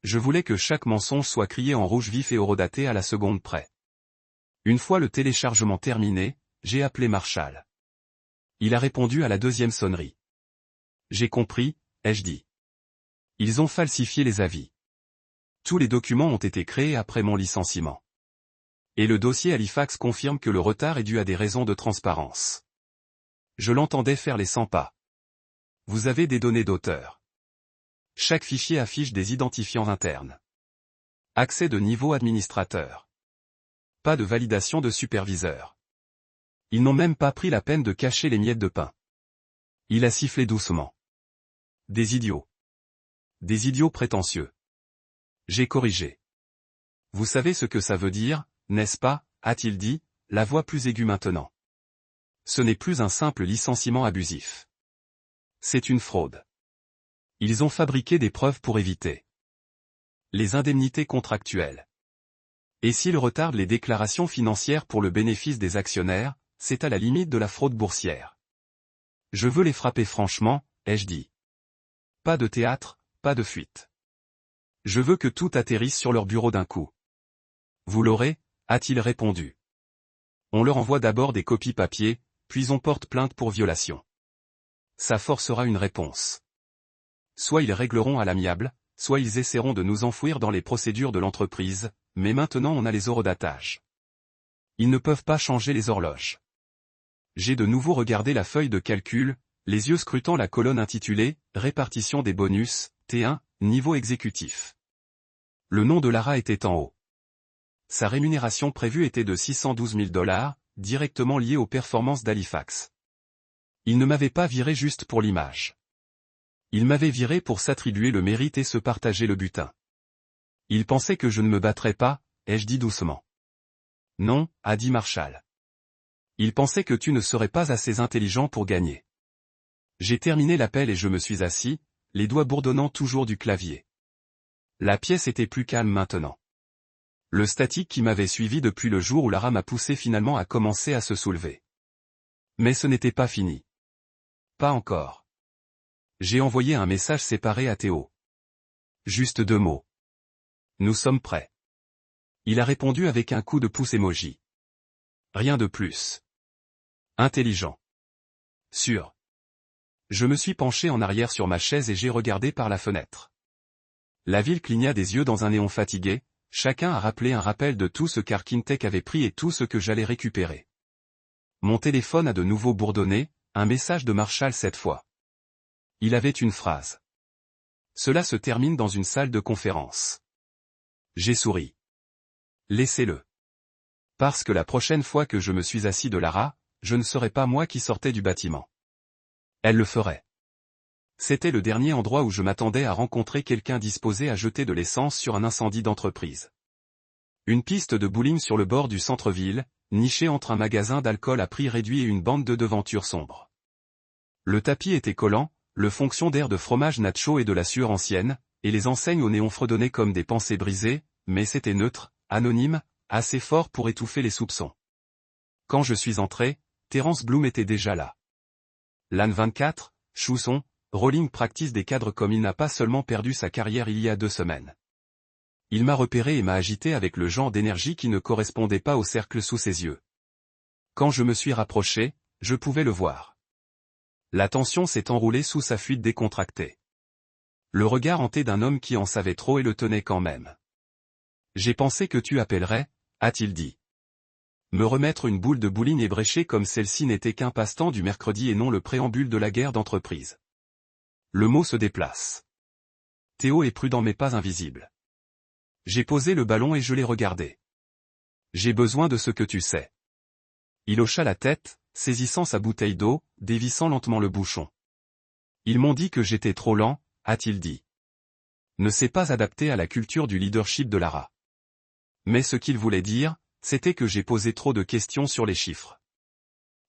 Je voulais que chaque mensonge soit crié en rouge vif et horodaté à la seconde près. Une fois le téléchargement terminé, j'ai appelé Marshall. Il a répondu à la 2e sonnerie. J'ai compris, ai-je dit. Ils ont falsifié les avis. Tous les documents ont été créés après mon licenciement. Et le dossier Halifax confirme que le retard est dû à des raisons de transparence. Je l'entendais faire les 100 pas. Vous avez des données d'auteur. Chaque fichier affiche des identifiants internes. Accès de niveau administrateur. Pas de validation de superviseur. Ils n'ont même pas pris la peine de cacher les miettes de pain. Il a sifflé doucement. Des idiots. Des idiots prétentieux. J'ai corrigé. Vous savez ce que ça veut dire, n'est-ce pas, a-t-il dit, la voix plus aiguë maintenant. Ce n'est plus un simple licenciement abusif. C'est une fraude. Ils ont fabriqué des preuves pour éviter les indemnités contractuelles. Et s'ils retardent les déclarations financières pour le bénéfice des actionnaires, c'est à la limite de la fraude boursière. Je veux les frapper franchement, ai-je dit. Pas de théâtre, pas de fuite. Je veux que tout atterrisse sur leur bureau d'un coup. Vous l'aurez, a-t-il répondu. On leur envoie d'abord des copies papier, puis on porte plainte pour violation. Ça forcera une réponse. Soit ils régleront à l'amiable, soit ils essaieront de nous enfouir dans les procédures de l'entreprise, mais maintenant on a les horodatage. Ils ne peuvent pas changer les horloges. J'ai de nouveau regardé la feuille de calcul, les yeux scrutant la colonne intitulée « Répartition des bonus, T1, niveau exécutif ». Le nom de Lara était en haut. Sa rémunération prévue était de 612 000 $, directement liée aux performances d'Halifax. Il ne m'avait pas viré juste pour l'image. Il m'avait viré pour s'attribuer le mérite et se partager le butin. Il pensait que je ne me battrais pas, ai-je dit doucement. Non, a dit Marshall. Il pensait que tu ne serais pas assez intelligent pour gagner. J'ai terminé l'appel et je me suis assis, les doigts bourdonnant toujours du clavier. La pièce était plus calme maintenant. Le statique qui m'avait suivi depuis le jour où Lara m'a poussé finalement a commencé à se soulever. Mais ce n'était pas fini. Pas encore. J'ai envoyé un message séparé à Théo. Juste 2 mots. Nous sommes prêts. Il a répondu avec un coup de pouce emoji. Rien de plus. Intelligent. Sûr. Je me suis penché en arrière sur ma chaise et j'ai regardé par la fenêtre. La ville cligna des yeux dans un néon fatigué, chacun a rappelé un rappel de tout ce qu'Arkintech avait pris et tout ce que j'allais récupérer. Mon téléphone a de nouveau bourdonné, un message de Marshall cette fois. Il avait une phrase. Cela se termine dans une salle de conférence. J'ai souri. Laissez-le. Parce que la prochaine fois que je me suis assis de Lara, je ne serais pas moi qui sortais du bâtiment. Elle le ferait. C'était le dernier endroit où je m'attendais à rencontrer quelqu'un disposé à jeter de l'essence sur un incendie d'entreprise. Une piste de bowling sur le bord du centre-ville, nichée entre un magasin d'alcool à prix réduit et une bande de devantures sombres. Le tapis était collant, le fonction d'air de fromage nacho et de la sueur ancienne, et les enseignes au néon fredonnaient comme des pensées brisées, mais c'était neutre, anonyme, assez fort pour étouffer les soupçons. Quand je suis entré, Terence Bloom était déjà là. L'AN 24, Chousson, Rolling Practice des cadres comme il n'a pas seulement perdu sa carrière il y a 2 semaines. Il m'a repéré et m'a agité avec le genre d'énergie qui ne correspondait pas au cercle sous ses yeux. Quand je me suis rapproché, je pouvais le voir. La tension s'est enroulée sous sa fuite décontractée. Le regard hanté d'un homme qui en savait trop et le tenait quand même. J'ai pensé que tu appellerais, a-t-il dit. Me remettre une boule de bowling ébréchée comme celle-ci n'était qu'un passe-temps du mercredi et non le préambule de la guerre d'entreprise. Le mot se déplace. Théo est prudent mais pas invisible. J'ai posé le ballon et je l'ai regardé. J'ai besoin de ce que tu sais. Il hocha la tête, saisissant sa bouteille d'eau, dévissant lentement le bouchon. Ils m'ont dit que j'étais trop lent, a-t-il dit. Ne s'est pas adapté à la culture du leadership de Lara. Mais ce qu'il voulait dire, c'était que j'ai posé trop de questions sur les chiffres.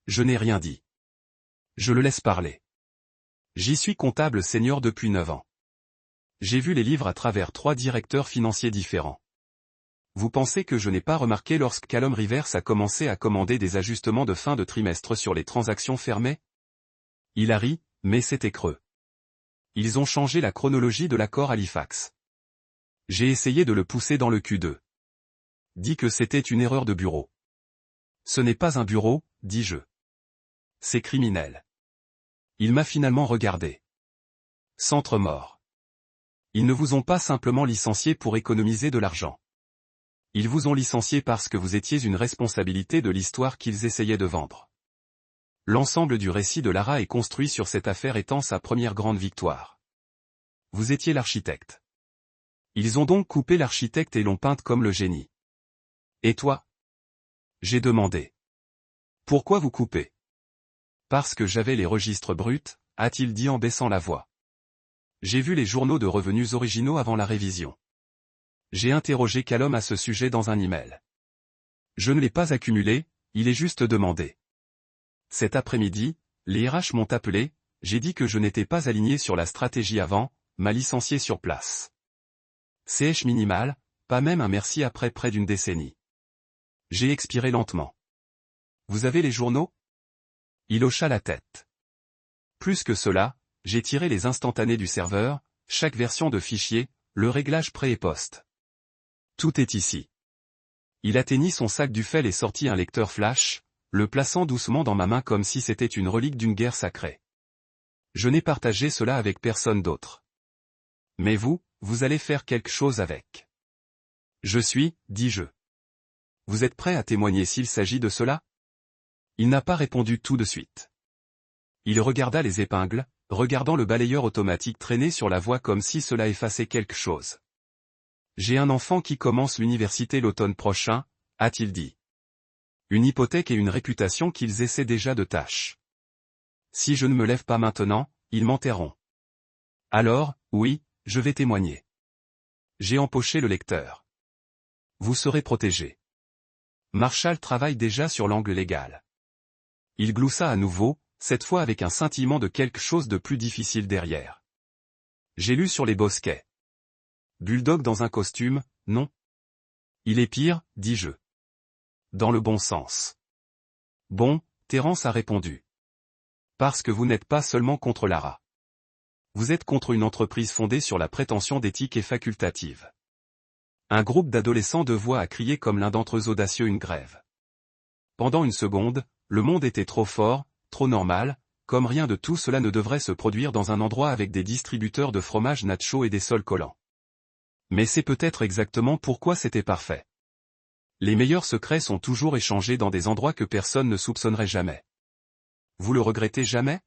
Je n'ai rien dit. Je le laisse parler. J'y suis comptable senior depuis 9 ans. J'ai vu les livres à travers 3 directeurs financiers différents. Vous pensez que je n'ai pas remarqué lorsque Callum Rivers a commencé à commander des ajustements de fin de trimestre sur les transactions fermées? Il a ri, mais c'était creux. Ils ont changé la chronologie de l'accord Halifax. J'ai essayé de le pousser dans le Q2. Dit que c'était une erreur de bureau. Ce n'est pas un bureau, dis-je. C'est criminel. Il m'a finalement regardé. Centre mort. Ils ne vous ont pas simplement licencié pour économiser de l'argent. Ils vous ont licencié parce que vous étiez une responsabilité de l'histoire qu'ils essayaient de vendre. L'ensemble du récit de Lara est construit sur cette affaire étant sa première grande victoire. Vous étiez l'architecte. Ils ont donc coupé l'architecte et l'ont peinte comme le génie. Et toi? J'ai demandé. Pourquoi vous coupez? Parce que j'avais les registres bruts, a-t-il dit en baissant la voix. J'ai vu les journaux de revenus originaux avant la révision. J'ai interrogé Callum à ce sujet dans un email. Je ne l'ai pas accumulé, il est juste demandé. Cet après-midi, les RH m'ont appelé, j'ai dit que je n'étais pas aligné sur la stratégie avant, m'a licencié sur place. CH minimal, pas même un merci après près d'une décennie. J'ai expiré lentement. Vous avez les journaux? Il hocha la tête. Plus que cela, j'ai tiré les instantanés du serveur, chaque version de fichier, le réglage pré et post. Tout est ici. Il atteignit son sac d'Uffel et sortit un lecteur flash, le plaçant doucement dans ma main comme si c'était une relique d'une guerre sacrée. Je n'ai partagé cela avec personne d'autre. Mais vous, vous allez faire quelque chose avec. Je suis, dis-je. Vous êtes prêt à témoigner s'il s'agit de cela? Il n'a pas répondu tout de suite. Il regarda les épingles, regardant le balayeur automatique traîner sur la voie comme si cela effaçait quelque chose. J'ai un enfant qui commence l'université l'automne prochain, a-t-il dit. Une hypothèque et une réputation qu'ils essaient déjà de tâche. Si je ne me lève pas maintenant, ils m'enterreront. Alors, oui, je vais témoigner. J'ai empoché le lecteur. Vous serez protégé. Marshall travaille déjà sur l'angle légal. Il gloussa à nouveau, cette fois avec un scintillement de quelque chose de plus difficile derrière. J'ai lu sur les bosquets. Bulldog dans un costume, non? Il est pire, dis-je. Dans le bon sens. Bon, Terence a répondu. Parce que vous n'êtes pas seulement contre Lara. Vous êtes contre une entreprise fondée sur la prétention d'éthique et facultative. Un groupe d'adolescents de voix a crié comme l'un d'entre eux audacieux une grève. Pendant une seconde, le monde était trop fort, trop normal, comme rien de tout cela ne devrait se produire dans un endroit avec des distributeurs de fromage nacho et des sols collants. Mais c'est peut-être exactement pourquoi c'était parfait. Les meilleurs secrets sont toujours échangés dans des endroits que personne ne soupçonnerait jamais. Vous le regrettez jamais?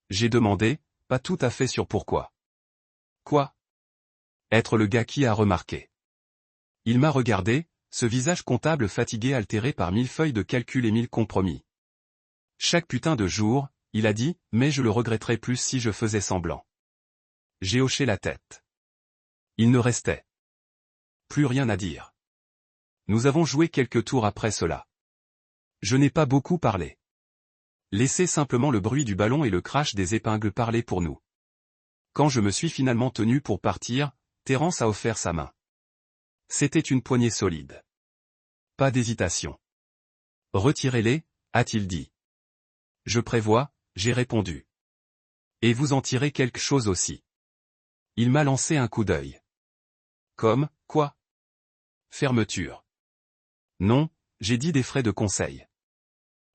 J'ai demandé, pas tout à fait sûr pourquoi. Quoi? Être le gars qui a remarqué. Il m'a regardé, ce visage comptable fatigué altéré par 1000 feuilles de calcul et 1000 compromis. Chaque putain de jour, il a dit, mais je le regretterais plus si je faisais semblant. J'ai hoché la tête. Il ne restait plus rien à dire. Nous avons joué quelques tours après cela. Je n'ai pas beaucoup parlé. Laissez simplement le bruit du ballon et le crash des épingles parler pour nous. Quand je me suis finalement tenu pour partir, Terence a offert sa main. C'était une poignée solide. Pas d'hésitation. Retirez-les, a-t-il dit. Je prévois, j'ai répondu. Et vous en tirez quelque chose aussi. Il m'a lancé un coup d'œil. Comme, quoi? Fermeture. Non, j'ai dit des frais de conseil.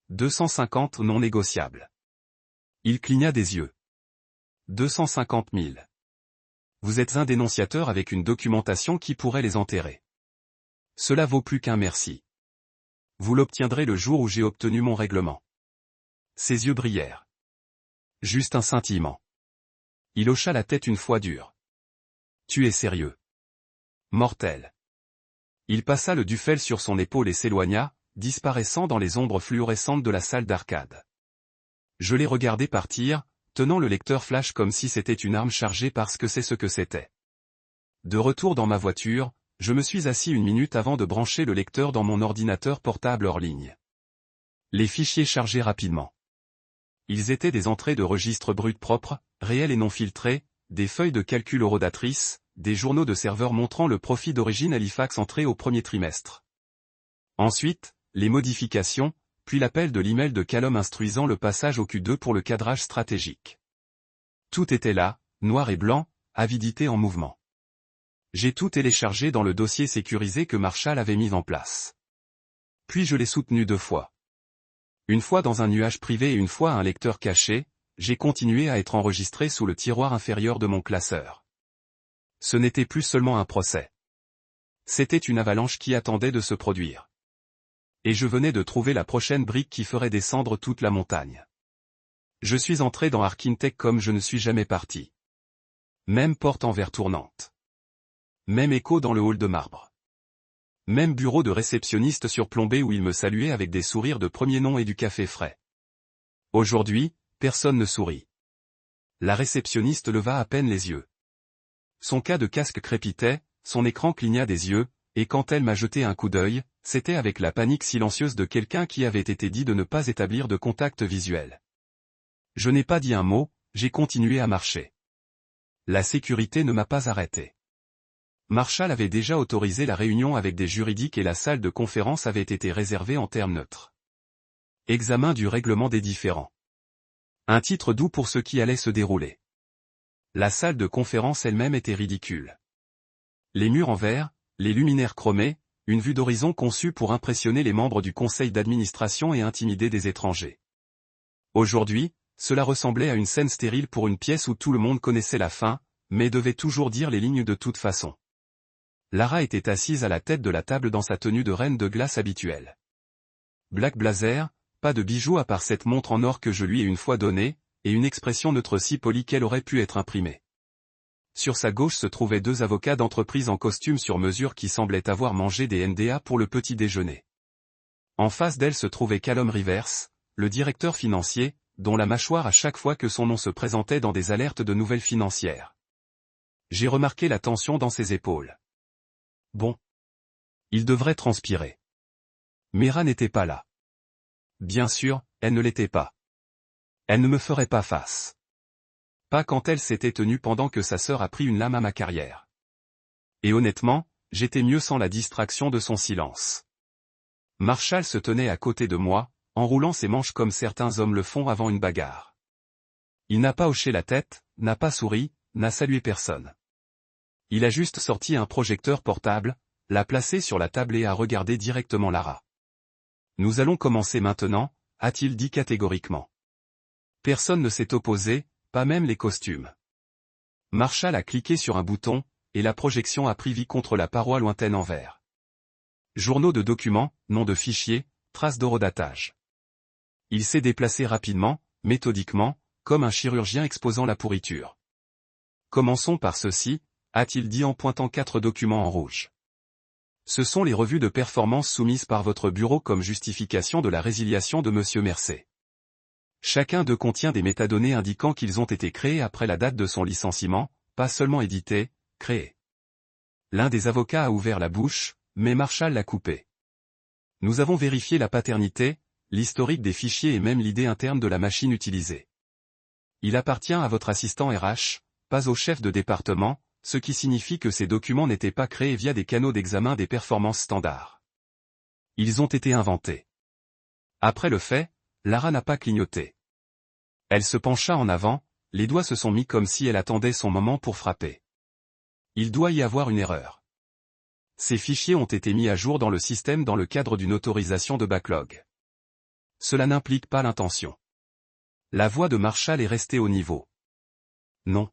250 non négociables. Il cligna des yeux. 250 000. Vous êtes un dénonciateur avec une documentation qui pourrait les enterrer. Cela vaut plus qu'un merci. Vous l'obtiendrez le jour où j'ai obtenu mon règlement. Ses yeux brillèrent. Juste un scintillement. Il hocha la tête une fois dure. Tu es sérieux? Mortel. Il passa le duffel sur son épaule et s'éloigna, disparaissant dans les ombres fluorescentes de la salle d'arcade. Je l'ai regardé partir, tenant le lecteur flash comme si c'était une arme chargée parce que c'est ce que c'était. De retour dans ma voiture, je me suis assis une minute avant de brancher le lecteur dans mon ordinateur portable hors ligne. Les fichiers chargeaient rapidement. Ils étaient des entrées de registres bruts propres, réels et non filtrés, des feuilles de calcul horodatrices, des journaux de serveurs montrant le profit d'origine Halifax entré au premier trimestre. Ensuite, les modifications, puis l'appel de l'email de Callum instruisant le passage au Q2 pour le cadrage stratégique. Tout était là, noir et blanc, avidité en mouvement. J'ai tout téléchargé dans le dossier sécurisé que Marshall avait mis en place. Puis je l'ai soutenu 2 fois. Une fois dans un nuage privé et une fois à un lecteur caché, j'ai continué à être enregistré sous le tiroir inférieur de mon classeur. Ce n'était plus seulement un procès. C'était une avalanche qui attendait de se produire. Et je venais de trouver la prochaine brique qui ferait descendre toute la montagne. Je suis entré dans Arkintech comme je ne suis jamais parti. Même porte en verre tournante. Même écho dans le hall de marbre. Même bureau de réceptionniste surplombé où il me saluait avec des sourires de premier nom et du café frais. Aujourd'hui, personne ne sourit. La réceptionniste leva à peine les yeux. Son cas de casque crépitait, son écran cligna des yeux, et quand elle m'a jeté un coup d'œil, c'était avec la panique silencieuse de quelqu'un qui avait été dit de ne pas établir de contact visuel. Je n'ai pas dit un mot, j'ai continué à marcher. La sécurité ne m'a pas arrêté. Marshall avait déjà autorisé la réunion avec des juridiques et la salle de conférence avait été réservée en termes neutres. Examen du règlement des différends. Un titre doux pour ce qui allait se dérouler. La salle de conférence elle-même était ridicule. Les murs en verre, les luminaires chromés, une vue d'horizon conçue pour impressionner les membres du conseil d'administration et intimider des étrangers. Aujourd'hui, cela ressemblait à une scène stérile pour une pièce où tout le monde connaissait la fin, mais devait toujours dire les lignes de toute façon. Lara était assise à la tête de la table dans sa tenue de reine de glace habituelle. Black blazer, pas de bijoux à part cette montre en or que je lui ai une fois donnée, et une expression neutre si polie qu'elle aurait pu être imprimée. Sur sa gauche se trouvaient deux avocats d'entreprise en costume sur mesure qui semblaient avoir mangé des NDA pour le petit déjeuner. En face d'elle se trouvait Callum Rivers, le directeur financier, dont la mâchoire à chaque fois que son nom se présentait dans des alertes de nouvelles financières. J'ai remarqué la tension dans ses épaules. Bon. Il devrait transpirer. Mira n'était pas là. Bien sûr, elle ne l'était pas. Elle ne me ferait pas face. Pas quand elle s'était tenue pendant que sa sœur a pris une lame à ma carrière. Et honnêtement, j'étais mieux sans la distraction de son silence. Marshall se tenait à côté de moi, enroulant ses manches comme certains hommes le font avant une bagarre. Il n'a pas hoché la tête, n'a pas souri, n'a salué personne. Il a juste sorti un projecteur portable, l'a placé sur la table et a regardé directement Lara. « Nous allons commencer maintenant », a-t-il dit catégoriquement. Personne ne s'est opposé, pas même les costumes. Marshall a cliqué sur un bouton, et la projection a pris vie contre la paroi lointaine en verre. Journaux de documents, noms de fichiers, traces d'horodatage. Il s'est déplacé rapidement, méthodiquement, comme un chirurgien exposant la pourriture. Commençons par ceci, a-t-il dit en pointant 4 documents en rouge. Ce sont les revues de performance soumises par votre bureau comme justification de la résiliation de Monsieur Mercé. Chacun d'eux contient des métadonnées indiquant qu'ils ont été créés après la date de son licenciement, pas seulement édités, créés. L'un des avocats a ouvert la bouche, mais Marshall l'a coupé. Nous avons vérifié la paternité, l'historique des fichiers et même l'idée interne de la machine utilisée. Il appartient à votre assistant RH, pas au chef de département, ce qui signifie que ces documents n'étaient pas créés via des canaux d'examen des performances standards. Ils ont été inventés. Après le fait, Lara n'a pas clignoté. Elle se pencha en avant, les doigts se sont mis comme si elle attendait son moment pour frapper. Il doit y avoir une erreur. Ces fichiers ont été mis à jour dans le système dans le cadre d'une autorisation de backlog. Cela n'implique pas l'intention. La voix de Marshall est restée au niveau. Non.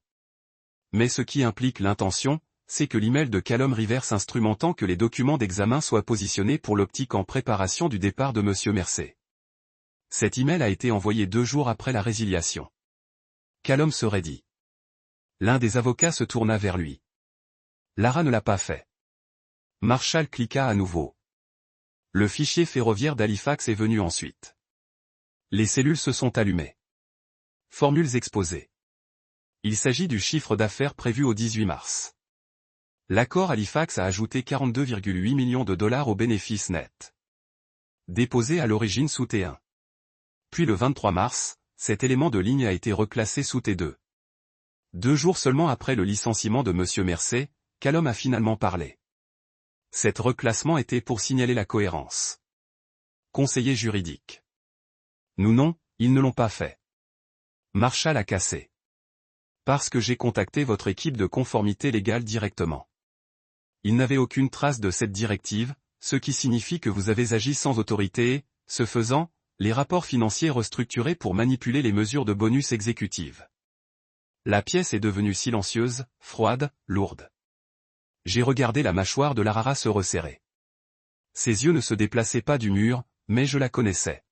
Mais ce qui implique l'intention, c'est que l'email de Callum Rivers instrumentant que les documents d'examen soient positionnés pour l'optique en préparation du départ de Monsieur Mercé. Cet email a été envoyé 2 jours après la résiliation. Callum serait dit. L'un des avocats se tourna vers lui. Lara ne l'a pas fait. Marshall cliqua à nouveau. Le fichier ferroviaire d'Halifax est venu ensuite. Les cellules se sont allumées. Formules exposées. Il s'agit du chiffre d'affaires prévu au 18 mars. L'accord Halifax a ajouté 42,8 millions de dollars au bénéfice net. Déposé à l'origine sous T1. Puis le 23 mars, cet élément de ligne a été reclassé sous T2. 2 jours seulement après le licenciement de Monsieur Mercé, Callum a finalement parlé. Cet reclassement était pour signaler la cohérence. Conseiller juridique. Nous non, ils ne l'ont pas fait. Marshall a cassé. Parce que j'ai contacté votre équipe de conformité légale directement. Ils n'avaient aucune trace de cette directive, ce qui signifie que vous avez agi sans autorité et, ce faisant, les rapports financiers restructurés pour manipuler les mesures de bonus exécutives. La pièce est devenue silencieuse, froide, lourde. J'ai regardé la mâchoire de Lara se resserrer. Ses yeux ne se déplaçaient pas du mur, mais je la connaissais.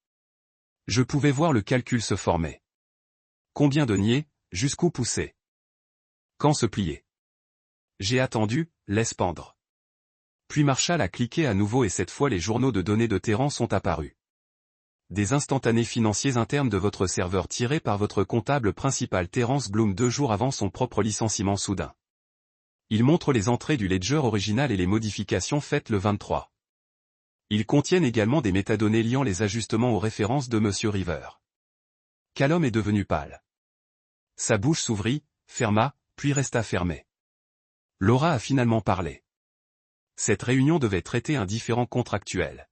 Je pouvais voir le calcul se former. Combien de niais, jusqu'où pousser? Quand se plier? J'ai attendu, laisse pendre. Puis Marshall a cliqué à nouveau et cette fois les journaux de données de Terran sont apparus. Des instantanés financiers internes de votre serveur tirés par votre comptable principal Terrence Bloom 2 jours avant son propre licenciement soudain. Ils montrent les entrées du ledger original et les modifications faites le 23. Ils contiennent également des métadonnées liant les ajustements aux références de Monsieur River. Callum est devenu pâle. Sa bouche s'ouvrit, ferma, puis resta fermée. Laura a finalement parlé. Cette réunion devait traiter un différend contractuel.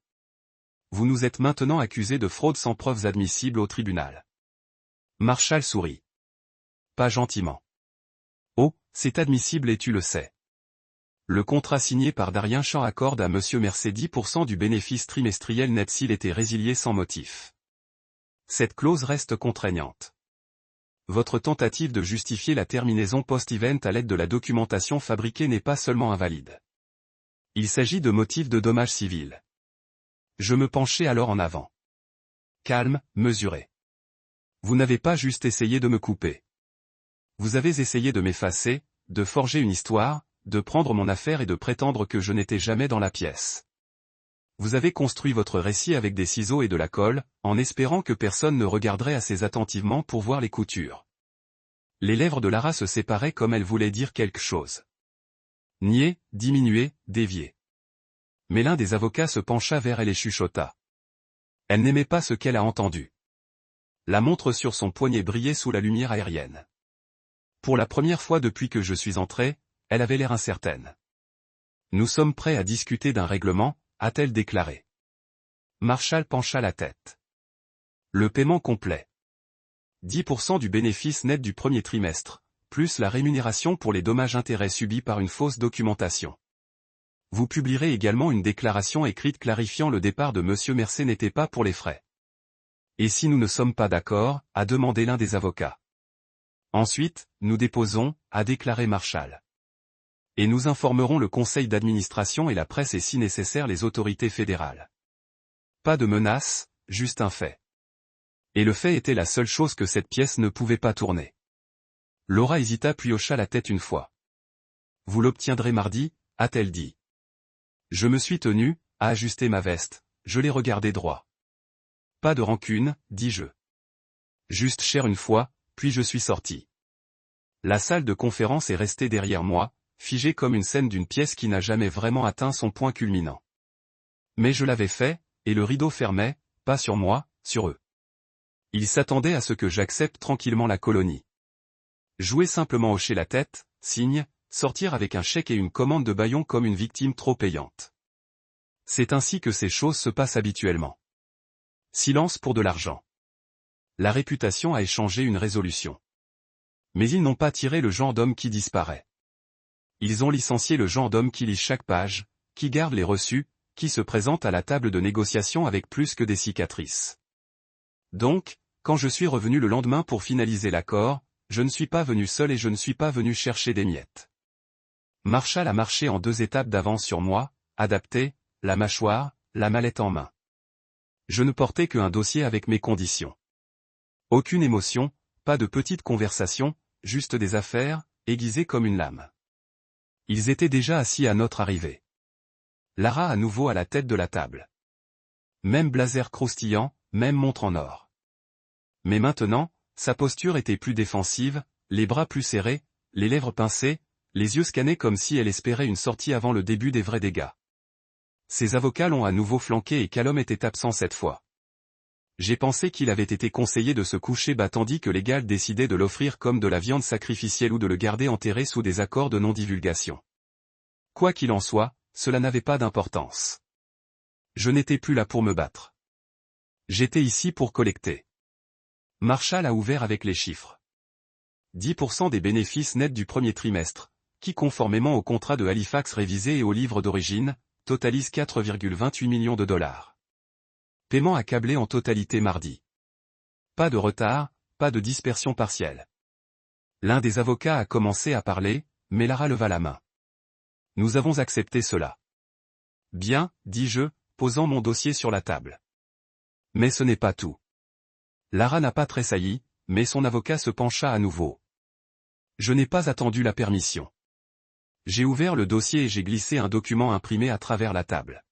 Vous nous êtes maintenant accusé de fraude sans preuves admissibles au tribunal. Marshall sourit. Pas gentiment. Oh, c'est admissible et tu le sais. Le contrat signé par Darien Champ accorde à Monsieur Mercé 10% du bénéfice trimestriel net s'il était résilié sans motif. Cette clause reste contraignante. Votre tentative de justifier la terminaison post-event à l'aide de la documentation fabriquée n'est pas seulement invalide. Il s'agit de motifs de dommages civils. Je me penchai alors en avant. Calme, mesuré. Vous n'avez pas juste essayé de me couper. Vous avez essayé de m'effacer, de forger une histoire, de prendre mon affaire et de prétendre que je n'étais jamais dans la pièce. Vous avez construit votre récit avec des ciseaux et de la colle, en espérant que personne ne regarderait assez attentivement pour voir les coutures. Les lèvres de Lara se séparaient comme elle voulait dire quelque chose. Nier, diminuer, dévier. Mais l'un des avocats se pencha vers elle et chuchota. Elle n'aimait pas ce qu'elle a entendu. La montre sur son poignet brillait sous la lumière aérienne. Pour la première fois depuis que je suis entré, elle avait l'air incertaine. Nous sommes prêts à discuter d'un règlement, a-t-elle déclaré. Marshall pencha la tête. Le paiement complet. 10% du bénéfice net du premier trimestre, plus la rémunération pour les dommages-intérêts subis par une fausse documentation. Vous publierez également une déclaration écrite clarifiant le départ de Monsieur Mercé n'était pas pour les frais. Et si nous ne sommes pas d'accord, a demandé l'un des avocats. Ensuite, nous déposons, a déclaré Marshall. Et nous informerons le conseil d'administration et la presse et si nécessaire les autorités fédérales. Pas de menace, juste un fait. Et le fait était la seule chose que cette pièce ne pouvait pas tourner. Laura hésita puis hocha la tête une fois. Vous l'obtiendrez mardi, a-t-elle dit. Je me suis tenu, à ajuster ma veste, je l'ai regardé droit. Pas de rancune, dis-je. Juste cher une fois, puis je suis sorti. La salle de conférence est restée derrière moi, figée comme une scène d'une pièce qui n'a jamais vraiment atteint son point culminant. Mais je l'avais fait, et le rideau fermait, pas sur moi, sur eux. Ils s'attendaient à ce que j'accepte tranquillement la colonie. Jouer simplement hocher la tête, signe, sortir avec un chèque et une commande de bâillon comme une victime trop payante. C'est ainsi que ces choses se passent habituellement. Silence pour de l'argent. La réputation a échangé une résolution. Mais ils n'ont pas tiré le genre d'homme qui disparaît. Ils ont licencié le genre d'homme qui lit chaque page, qui garde les reçus, qui se présente à la table de négociation avec plus que des cicatrices. Donc, quand je suis revenu le lendemain pour finaliser l'accord, je ne suis pas venu seul et je ne suis pas venu chercher des miettes. Marshall a marché en 2 étapes d'avance sur moi, adapté, la mâchoire, la mallette en main. Je ne portais qu'un dossier avec mes conditions. Aucune émotion, pas de petite conversation, juste des affaires, aiguisées comme une lame. Ils étaient déjà assis à notre arrivée. Lara à nouveau à la tête de la table. Même blazer croustillant, même montre en or. Mais maintenant, sa posture était plus défensive, les bras plus serrés, les lèvres pincées, les yeux scannés comme si elle espérait une sortie avant le début des vrais dégâts. Ses avocats l'ont à nouveau flanqué et Callum était absent cette fois. J'ai pensé qu'il avait été conseillé de se coucher bas tandis que l'égal décidait de l'offrir comme de la viande sacrificielle ou de le garder enterré sous des accords de non-divulgation. Quoi qu'il en soit, cela n'avait pas d'importance. Je n'étais plus là pour me battre. J'étais ici pour collecter. Marshall a ouvert avec les chiffres. 10% des bénéfices nets du premier trimestre, qui conformément au contrat de Halifax révisé et au livre d'origine, totalise 4,28 millions de dollars. Paiement accablé en totalité mardi. Pas de retard, pas de dispersion partielle. L'un des avocats a commencé à parler, mais Lara leva la main. Nous avons accepté cela. Bien, dis-je, posant mon dossier sur la table. Mais ce n'est pas tout. Lara n'a pas tressailli, mais son avocat se pencha à nouveau. Je n'ai pas attendu la permission. J'ai ouvert le dossier et j'ai glissé un document imprimé à travers la table.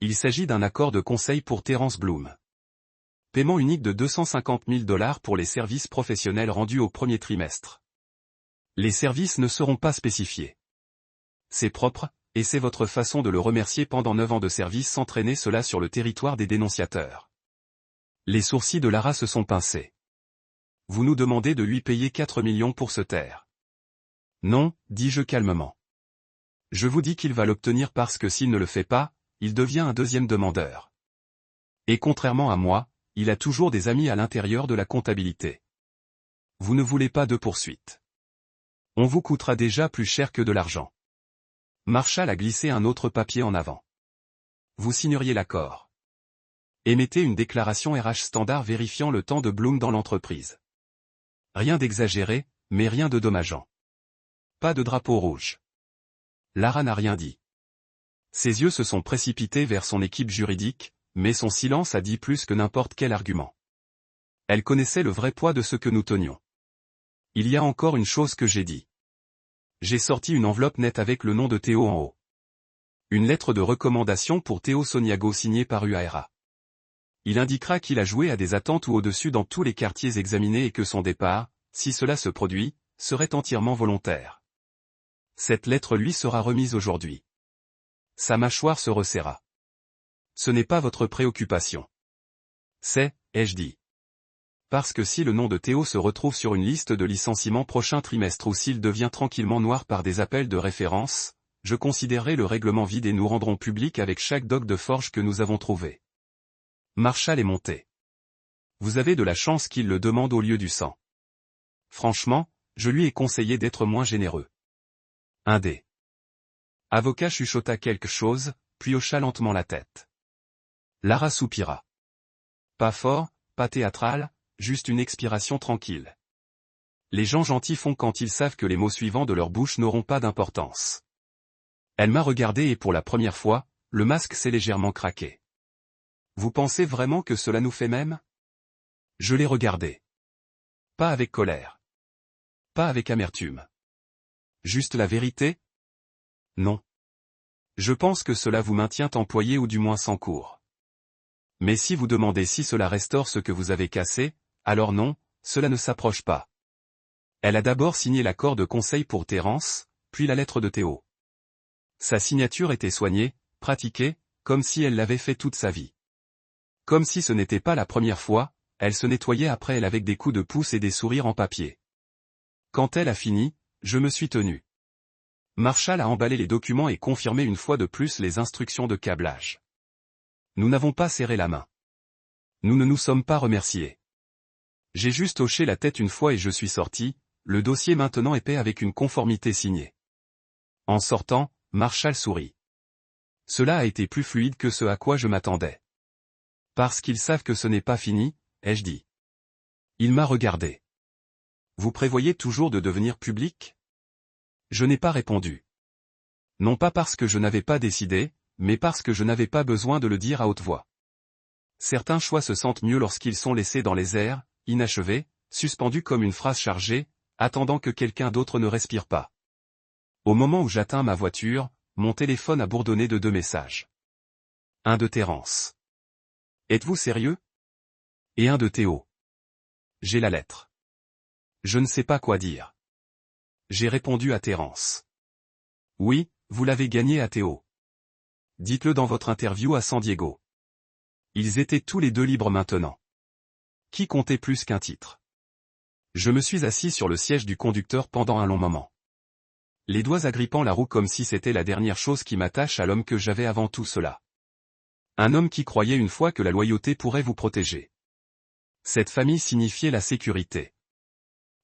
Il s'agit d'un accord de conseil pour Terence Bloom. Paiement unique de $250 000 pour les services professionnels rendus au premier trimestre. Les services ne seront pas spécifiés. C'est propre, et c'est votre façon de le remercier pendant 9 ans de service sans traîner cela sur le territoire des dénonciateurs. Les sourcils de Lara se sont pincés. Vous nous demandez de lui payer 4 millions pour se taire. Non, dis-je calmement. Je vous dis qu'il va l'obtenir parce que s'il ne le fait pas, il devient un deuxième demandeur. Et contrairement à moi, il a toujours des amis à l'intérieur de la comptabilité. Vous ne voulez pas de poursuite. On vous coûtera déjà plus cher que de l'argent. Marshall a glissé un autre papier en avant. Vous signeriez l'accord. Émettez une déclaration RH standard vérifiant le temps de Bloom dans l'entreprise. Rien d'exagéré, mais rien de dommageant. Pas de drapeau rouge. Lara n'a rien dit. Ses yeux se sont précipités vers son équipe juridique, mais son silence a dit plus que n'importe quel argument. Elle connaissait le vrai poids de ce que nous tenions. Il y a encore une chose que j'ai dit. J'ai sorti une enveloppe nette avec le nom de Théo en haut. Une lettre de recommandation pour Théo Soniago signée par UARA. Il indiquera qu'il a joué à des attentes ou au-dessus dans tous les quartiers examinés et que son départ, si cela se produit, serait entièrement volontaire. Cette lettre lui sera remise aujourd'hui. Sa mâchoire se resserra. Ce n'est pas votre préoccupation. C'est, ai-je dit. Parce que si le nom de Théo se retrouve sur une liste de licenciements prochain trimestre ou s'il devient tranquillement noir par des appels de référence, je considérerai le règlement vide et nous rendrons public avec chaque doc de forge que nous avons trouvé. Marshall est monté. Vous avez de la chance qu'il le demande au lieu du sang. Franchement, je lui ai conseillé d'être moins généreux. Un des avocats chuchota quelque chose, puis hocha lentement la tête. Lara soupira. Pas fort, pas théâtral, juste une expiration tranquille. Les gens gentils font quand ils savent que les mots suivants de leur bouche n'auront pas d'importance. Elle m'a regardé et pour la première fois, le masque s'est légèrement craqué. Vous pensez vraiment que cela nous fait même? Je l'ai regardé. Pas avec colère. Pas avec amertume. Juste la vérité? Non. Je pense que cela vous maintient employé ou du moins sans cours. Mais si vous demandez si cela restaure ce que vous avez cassé, alors non, cela ne s'approche pas. Elle a d'abord signé l'accord de conseil pour Terence, puis la lettre de Théo. Sa signature était soignée, pratiquée, comme si elle l'avait fait toute sa vie. Comme si ce n'était pas la première fois, elle se nettoyait après elle avec des coups de pouce et des sourires en papier. Quand elle a fini, je me suis tenu. Marshall a emballé les documents et confirmé une fois de plus les instructions de câblage. Nous n'avons pas serré la main. Nous ne nous sommes pas remerciés. J'ai juste hoché la tête une fois et je suis sorti, le dossier maintenant épais avec une conformité signée. En sortant, Marshall sourit. Cela a été plus fluide que ce à quoi je m'attendais. Parce qu'ils savent que ce n'est pas fini, ai-je dit. Il m'a regardé. Vous prévoyez toujours de devenir public? Je n'ai pas répondu. Non pas parce que je n'avais pas décidé, mais parce que je n'avais pas besoin de le dire à haute voix. Certains choix se sentent mieux lorsqu'ils sont laissés dans les airs, inachevés, suspendus comme une phrase chargée, attendant que quelqu'un d'autre ne respire pas. Au moment où j'atteins ma voiture, mon téléphone a bourdonné de 2 messages. Un de Terence. Êtes-vous sérieux? Et un de Théo. J'ai la lettre. Je ne sais pas quoi dire. J'ai répondu à Terence. Oui, vous l'avez gagné à Théo. Dites-le dans votre interview à San Diego. Ils étaient tous les deux libres maintenant. Qui comptait plus qu'un titre? Je me suis assis sur le siège du conducteur pendant un long moment. Les doigts agrippant la roue comme si c'était la dernière chose qui m'attache à l'homme que j'avais avant tout cela. Un homme qui croyait une fois que la loyauté pourrait vous protéger. Cette famille signifiait la sécurité.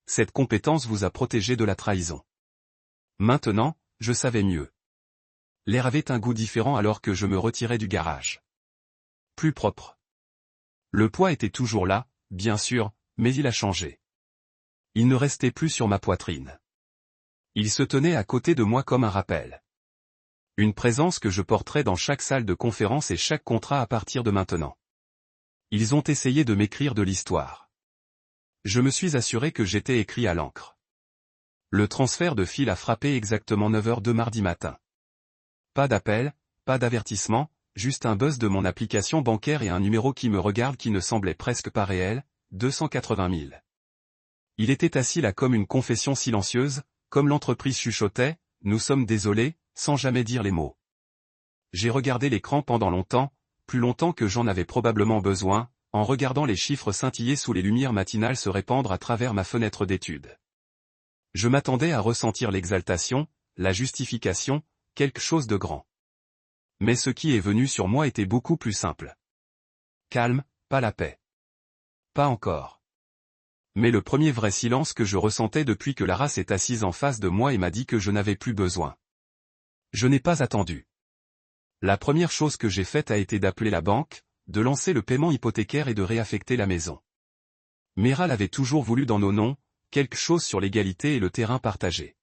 Cette compétence vous a protégé de la trahison. Maintenant, je savais mieux. L'air avait un goût différent alors que je me retirais du garage. Plus propre. Le poids était toujours là, bien sûr, mais il a changé. Il ne restait plus sur ma poitrine. Il se tenait à côté de moi comme un rappel. Une présence que je porterai dans chaque salle de conférence et chaque contrat à partir de maintenant. Ils ont essayé de m'écrire de l'histoire. Je me suis assuré que j'étais écrit à l'encre. Le transfert de fil a frappé exactement 9h de mardi matin. Pas d'appel, pas d'avertissement, juste un buzz de mon application bancaire et un numéro qui me regarde qui ne semblait presque pas réel, 280 000. Il était assis là comme une confession silencieuse, comme l'entreprise chuchotait, « Nous sommes désolés », sans jamais dire les mots. J'ai regardé l'écran pendant longtemps, plus longtemps que j'en avais probablement besoin, en regardant les chiffres scintiller sous les lumières matinales se répandre à travers ma fenêtre d'étude. Je m'attendais à ressentir l'exaltation, la justification, quelque chose de grand. Mais ce qui est venu sur moi était beaucoup plus simple. Calme, pas la paix. Pas encore. Mais le premier vrai silence que je ressentais depuis que Lara s'est assise en face de moi et m'a dit que je n'avais plus besoin. Je n'ai pas attendu. La première chose que j'ai faite a été d'appeler la banque, de lancer le paiement hypothécaire et de réaffecter la maison. Meral avait toujours voulu dans nos noms, quelque chose sur l'égalité et le terrain partagé.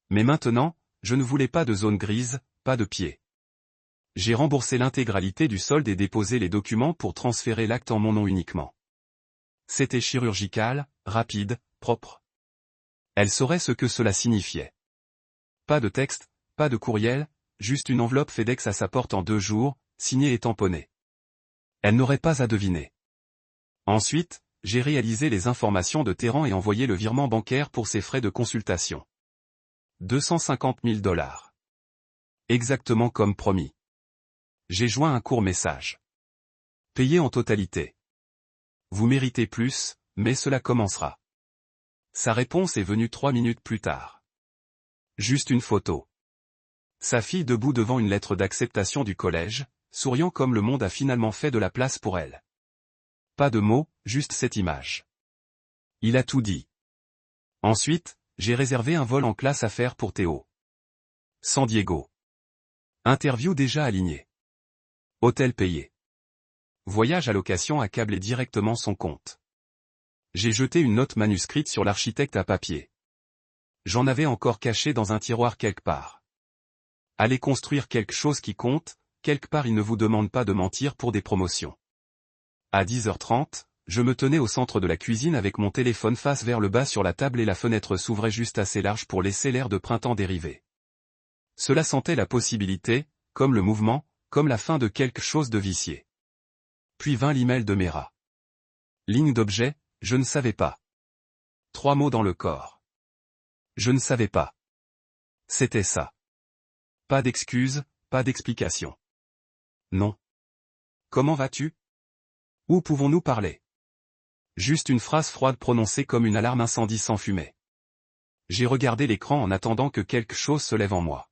Mais maintenant, je ne voulais pas de zone grise, pas de pied. J'ai remboursé l'intégralité du solde et déposé les documents pour transférer l'acte en mon nom uniquement. C'était chirurgical, rapide, propre. Elle saurait ce que cela signifiait. Pas de texte, pas de courriel, juste une enveloppe FedEx à sa porte en 2 jours, signée et tamponnée. Elle n'aurait pas à deviner. Ensuite, j'ai réalisé les informations de Terran et envoyé le virement bancaire pour ses frais de consultation. 250 000 $. Exactement comme promis. J'ai joint un court message. Payé en totalité. Vous méritez plus, mais cela commencera. Sa réponse est venue 3 minutes plus tard. Juste une photo. Sa fille debout devant une lettre d'acceptation du collège, souriant comme le monde a finalement fait de la place pour elle. Pas de mots, juste cette image. Il a tout dit. Ensuite, j'ai réservé un vol en classe affaires pour Théo. San Diego. Interview déjà alignée. Hôtel payé. Voyage à location à câbler directement son compte. J'ai jeté une note manuscrite sur l'architecte à papier. J'en avais encore caché dans un tiroir quelque part. Allez construire quelque chose qui compte, quelque part il ne vous demande pas de mentir pour des promotions. À 10h30, je me tenais au centre de la cuisine avec mon téléphone face vers le bas sur la table et la fenêtre s'ouvrait juste assez large pour laisser l'air de printemps dériver. Cela sentait la possibilité, comme le mouvement, comme la fin de quelque chose de vicié. Puis vint l'email de Mera. Ligne d'objet, je ne savais pas. 3 mots dans le corps. Je ne savais pas. C'était ça. Pas d'excuses, pas d'explication. Non. Comment vas-tu? Où pouvons-nous parler? Juste une phrase froide prononcée comme une alarme incendie sans fumée. J'ai regardé l'écran en attendant que quelque chose se lève en moi.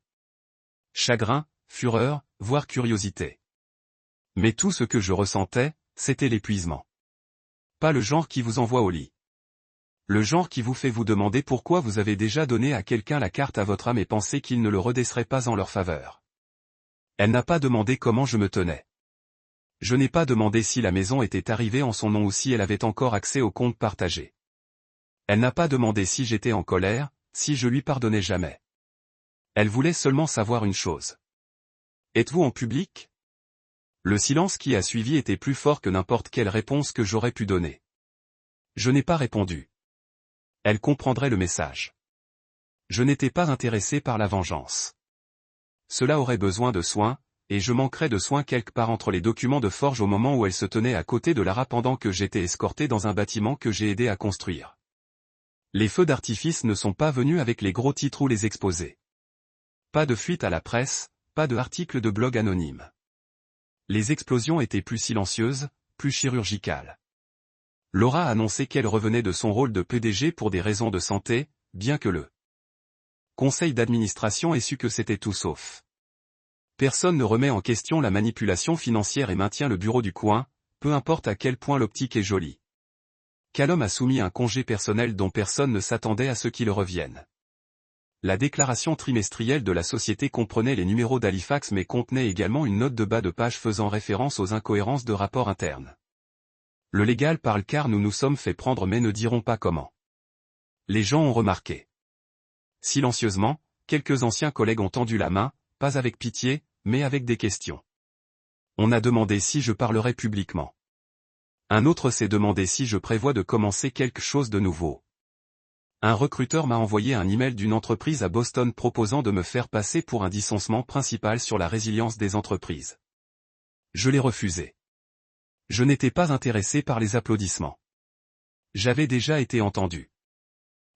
Chagrin, fureur, voire curiosité. Mais tout ce que je ressentais, c'était l'épuisement. Pas le genre qui vous envoie au lit. Le genre qui vous fait vous demander pourquoi vous avez déjà donné à quelqu'un la carte à votre âme et pensé qu'il ne le redresserait pas en leur faveur. Elle n'a pas demandé comment je me tenais. Je n'ai pas demandé si la maison était arrivée en son nom ou si elle avait encore accès au compte partagé. Elle n'a pas demandé si j'étais en colère, si je lui pardonnais jamais. Elle voulait seulement savoir une chose. Êtes-vous en public? Le silence qui a suivi était plus fort que n'importe quelle réponse que j'aurais pu donner. Je n'ai pas répondu. Elle comprendrait le message. Je n'étais pas intéressé par la vengeance. Cela aurait besoin de soins, et je manquerais de soins quelque part entre les documents de forge au moment où elle se tenait à côté de Lara pendant que j'étais escorté dans un bâtiment que j'ai aidé à construire. Les feux d'artifice ne sont pas venus avec les gros titres ou les exposés. Pas de fuite à la presse, pas de article de blog anonyme. Les explosions étaient plus silencieuses, plus chirurgicales. Laura a annoncé qu'elle revenait de son rôle de PDG pour des raisons de santé, bien que le conseil d'administration ait su que c'était tout sauf. Personne ne remet en question la manipulation financière et maintient le bureau du coin, peu importe à quel point l'optique est jolie. Callum a soumis un congé personnel dont personne ne s'attendait à ce qu'il revienne. La déclaration trimestrielle de la société comprenait les numéros d'Halifax mais contenait également une note de bas de page faisant référence aux incohérences de rapports internes. Le légal parle car nous nous sommes fait prendre mais ne dirons pas comment. Les gens ont remarqué. Silencieusement, quelques anciens collègues ont tendu la main, pas avec pitié, mais avec des questions. On a demandé si je parlerais publiquement. Un autre s'est demandé si je prévois de commencer quelque chose de nouveau. Un recruteur m'a envoyé un email d'une entreprise à Boston proposant de me faire passer pour un licenciement principal sur la résilience des entreprises. Je l'ai refusé. Je n'étais pas intéressé par les applaudissements. J'avais déjà été entendu.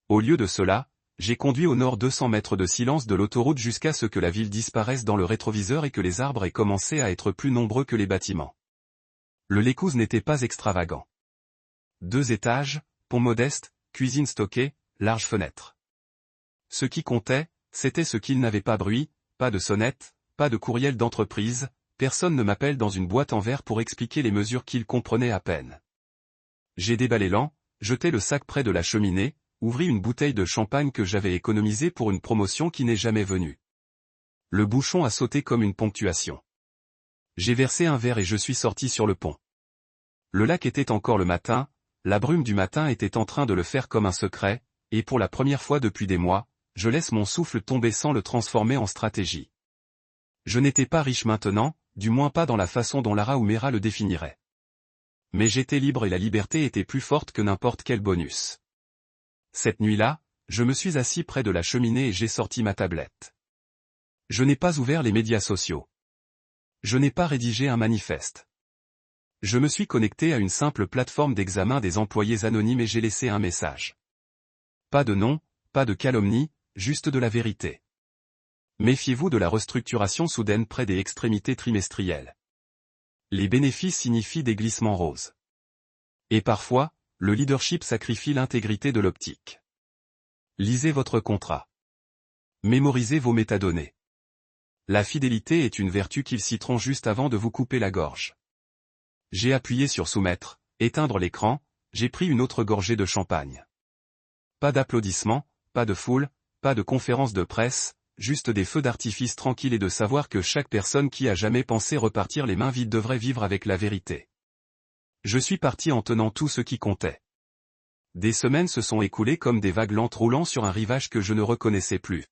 Au lieu de cela, j'ai conduit au nord 200 mètres de silence de l'autoroute jusqu'à ce que la ville disparaisse dans le rétroviseur et que les arbres aient commencé à être plus nombreux que les bâtiments. Le Lécouz n'était pas extravagant. 2 étages, pont modeste, cuisine stockée, large fenêtre. Ce qui comptait, c'était ce qu'il n'avait pas bruit, pas de sonnette, pas de courriel d'entreprise, personne ne m'appelle dans une boîte en verre pour expliquer les mesures qu'il comprenait à peine. J'ai déballé l'an, jeté le sac près de la cheminée, ouvrit une bouteille de champagne que j'avais économisée pour une promotion qui n'est jamais venue. Le bouchon a sauté comme une ponctuation. J'ai versé un verre et je suis sorti sur le pont. Le lac était encore le matin, la brume du matin était en train de le faire comme un secret, et pour la première fois depuis des mois, je laisse mon souffle tomber sans le transformer en stratégie. Je n'étais pas riche maintenant, du moins pas dans la façon dont Lara ou Mera le définirait. Mais j'étais libre et la liberté était plus forte que n'importe quel bonus. Cette nuit-là, je me suis assis près de la cheminée et j'ai sorti ma tablette. Je n'ai pas ouvert les médias sociaux. Je n'ai pas rédigé un manifeste. Je me suis connecté à une simple plateforme d'examen des employés anonymes et j'ai laissé un message. Pas de nom, pas de calomnie, juste de la vérité. Méfiez-vous de la restructuration soudaine près des extrémités trimestrielles. Les bénéfices signifient des glissements roses. Et parfois, le leadership sacrifie l'intégrité de l'optique. Lisez votre contrat. Mémorisez vos métadonnées. La fidélité est une vertu qu'ils citeront juste avant de vous couper la gorge. J'ai appuyé sur soumettre, éteindre l'écran, j'ai pris une autre gorgée de champagne. Pas d'applaudissements, pas de foule, pas de conférences de presse, juste des feux d'artifice tranquilles et de savoir que chaque personne qui a jamais pensé repartir les mains vides devrait vivre avec la vérité. Je suis parti en tenant tout ce qui comptait. Des semaines se sont écoulées comme des vagues lentes roulant sur un rivage que je ne reconnaissais plus.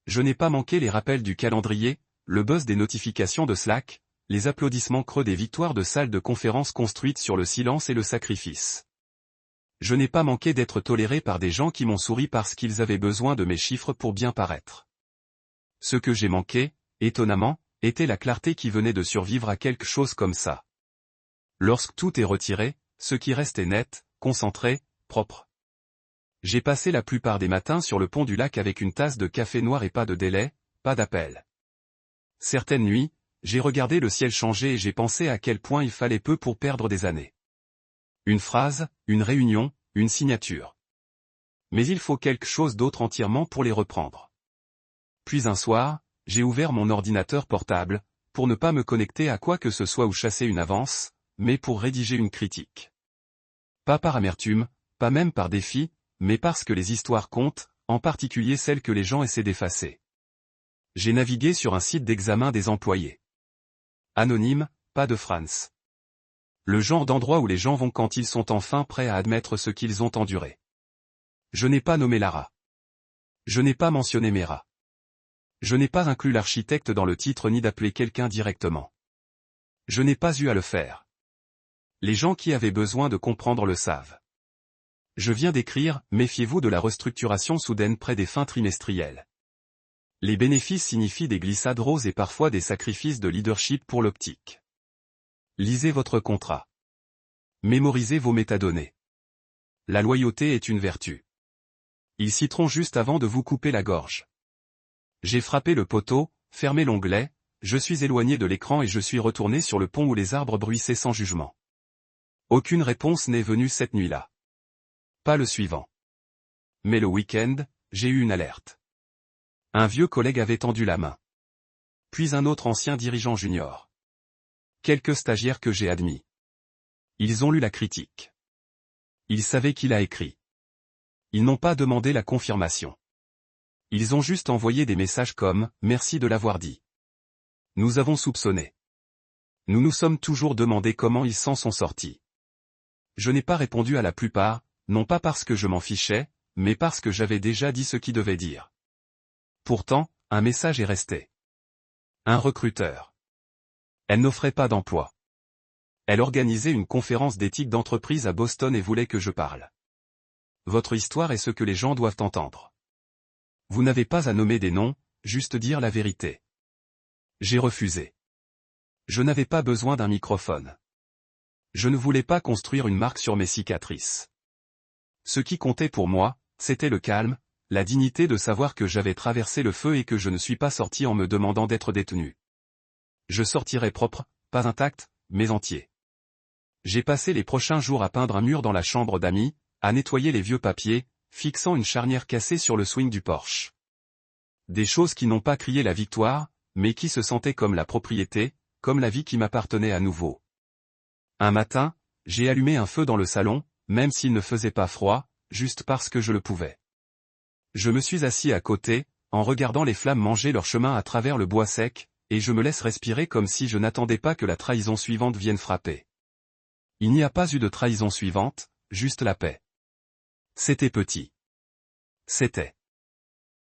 Je n'ai pas manqué les rappels du calendrier, le buzz des notifications de Slack, les applaudissements creux des victoires de salles de conférences construites sur le silence et le sacrifice. Je n'ai pas manqué d'être toléré par des gens qui m'ont souri parce qu'ils avaient besoin de mes chiffres pour bien paraître. Ce que j'ai manqué, étonnamment, était la clarté qui venait de survivre à quelque chose comme ça. Lorsque tout est retiré, ce qui reste est net, concentré, propre. J'ai passé la plupart des matins sur le pont du lac avec une tasse de café noir et pas de délai, pas d'appel. Certaines nuits, j'ai regardé le ciel changer et j'ai pensé à quel point il fallait peu pour perdre des années. Une phrase, une réunion, une signature. Mais il faut quelque chose d'autre entièrement pour les reprendre. Puis un soir, j'ai ouvert mon ordinateur portable, pour ne pas me connecter à quoi que ce soit ou chasser une avance, mais pour rédiger une critique. Pas par amertume, pas même par défi, mais parce que les histoires comptent, en particulier celles que les gens essaient d'effacer. J'ai navigué sur un site d'examen des employés. Anonyme, pas de France. Le genre d'endroit où les gens vont quand ils sont enfin prêts à admettre ce qu'ils ont enduré. Je n'ai pas nommé Lara. Je n'ai pas mentionné Mera. Je n'ai pas inclus l'architecte dans le titre ni d'appelé quelqu'un directement. Je n'ai pas eu à le faire. Les gens qui avaient besoin de comprendre le savent. Je viens d'écrire « Méfiez-vous de la restructuration soudaine près des fins trimestrielles ». Les bénéfices signifient des glissades roses et parfois des sacrifices de leadership pour l'optique. Lisez votre contrat. Mémorisez vos métadonnées. La loyauté est une vertu. Ils citeront juste avant de vous couper la gorge. J'ai frappé le poteau, fermé l'onglet, je suis éloigné de l'écran et je suis retourné sur le pont où les arbres bruissaient sans jugement. Aucune réponse n'est venue cette nuit-là. Pas le suivant. Mais le week-end, j'ai eu une alerte. Un vieux collègue avait tendu la main. Puis un autre ancien dirigeant junior. Quelques stagiaires que j'ai admis. Ils ont lu la critique. Ils savaient qui l'a écrit. Ils n'ont pas demandé la confirmation. Ils ont juste envoyé des messages comme « Merci de l'avoir dit ». Nous avons soupçonné. Nous nous sommes toujours demandé comment ils s'en sont sortis. Je n'ai pas répondu à la plupart, non pas parce que je m'en fichais, mais parce que j'avais déjà dit ce qui devait dire. Pourtant, un message est resté. Un recruteur. Elle n'offrait pas d'emploi. Elle organisait une conférence d'éthique d'entreprise à Boston et voulait que je parle. Votre histoire est ce que les gens doivent entendre. Vous n'avez pas à nommer des noms, juste dire la vérité. J'ai refusé. Je n'avais pas besoin d'un microphone. Je ne voulais pas construire une marque sur mes cicatrices. Ce qui comptait pour moi, c'était le calme, la dignité de savoir que j'avais traversé le feu et que je ne suis pas sorti en me demandant d'être détenu. Je sortirai propre, pas intact, mais entier. J'ai passé les prochains jours à peindre un mur dans la chambre d'amis, à nettoyer les vieux papiers, fixant une charnière cassée sur le swing du Porsche. Des choses qui n'ont pas crié la victoire, mais qui se sentaient comme la propriété, comme la vie qui m'appartenait à nouveau. Un matin, j'ai allumé un feu dans le salon, même s'il ne faisait pas froid, juste parce que je le pouvais. Je me suis assis à côté, en regardant les flammes manger leur chemin à travers le bois sec, et je me laisse respirer comme si je n'attendais pas que la trahison suivante vienne frapper. Il n'y a pas eu de trahison suivante, juste la paix. C'était petit. C'était.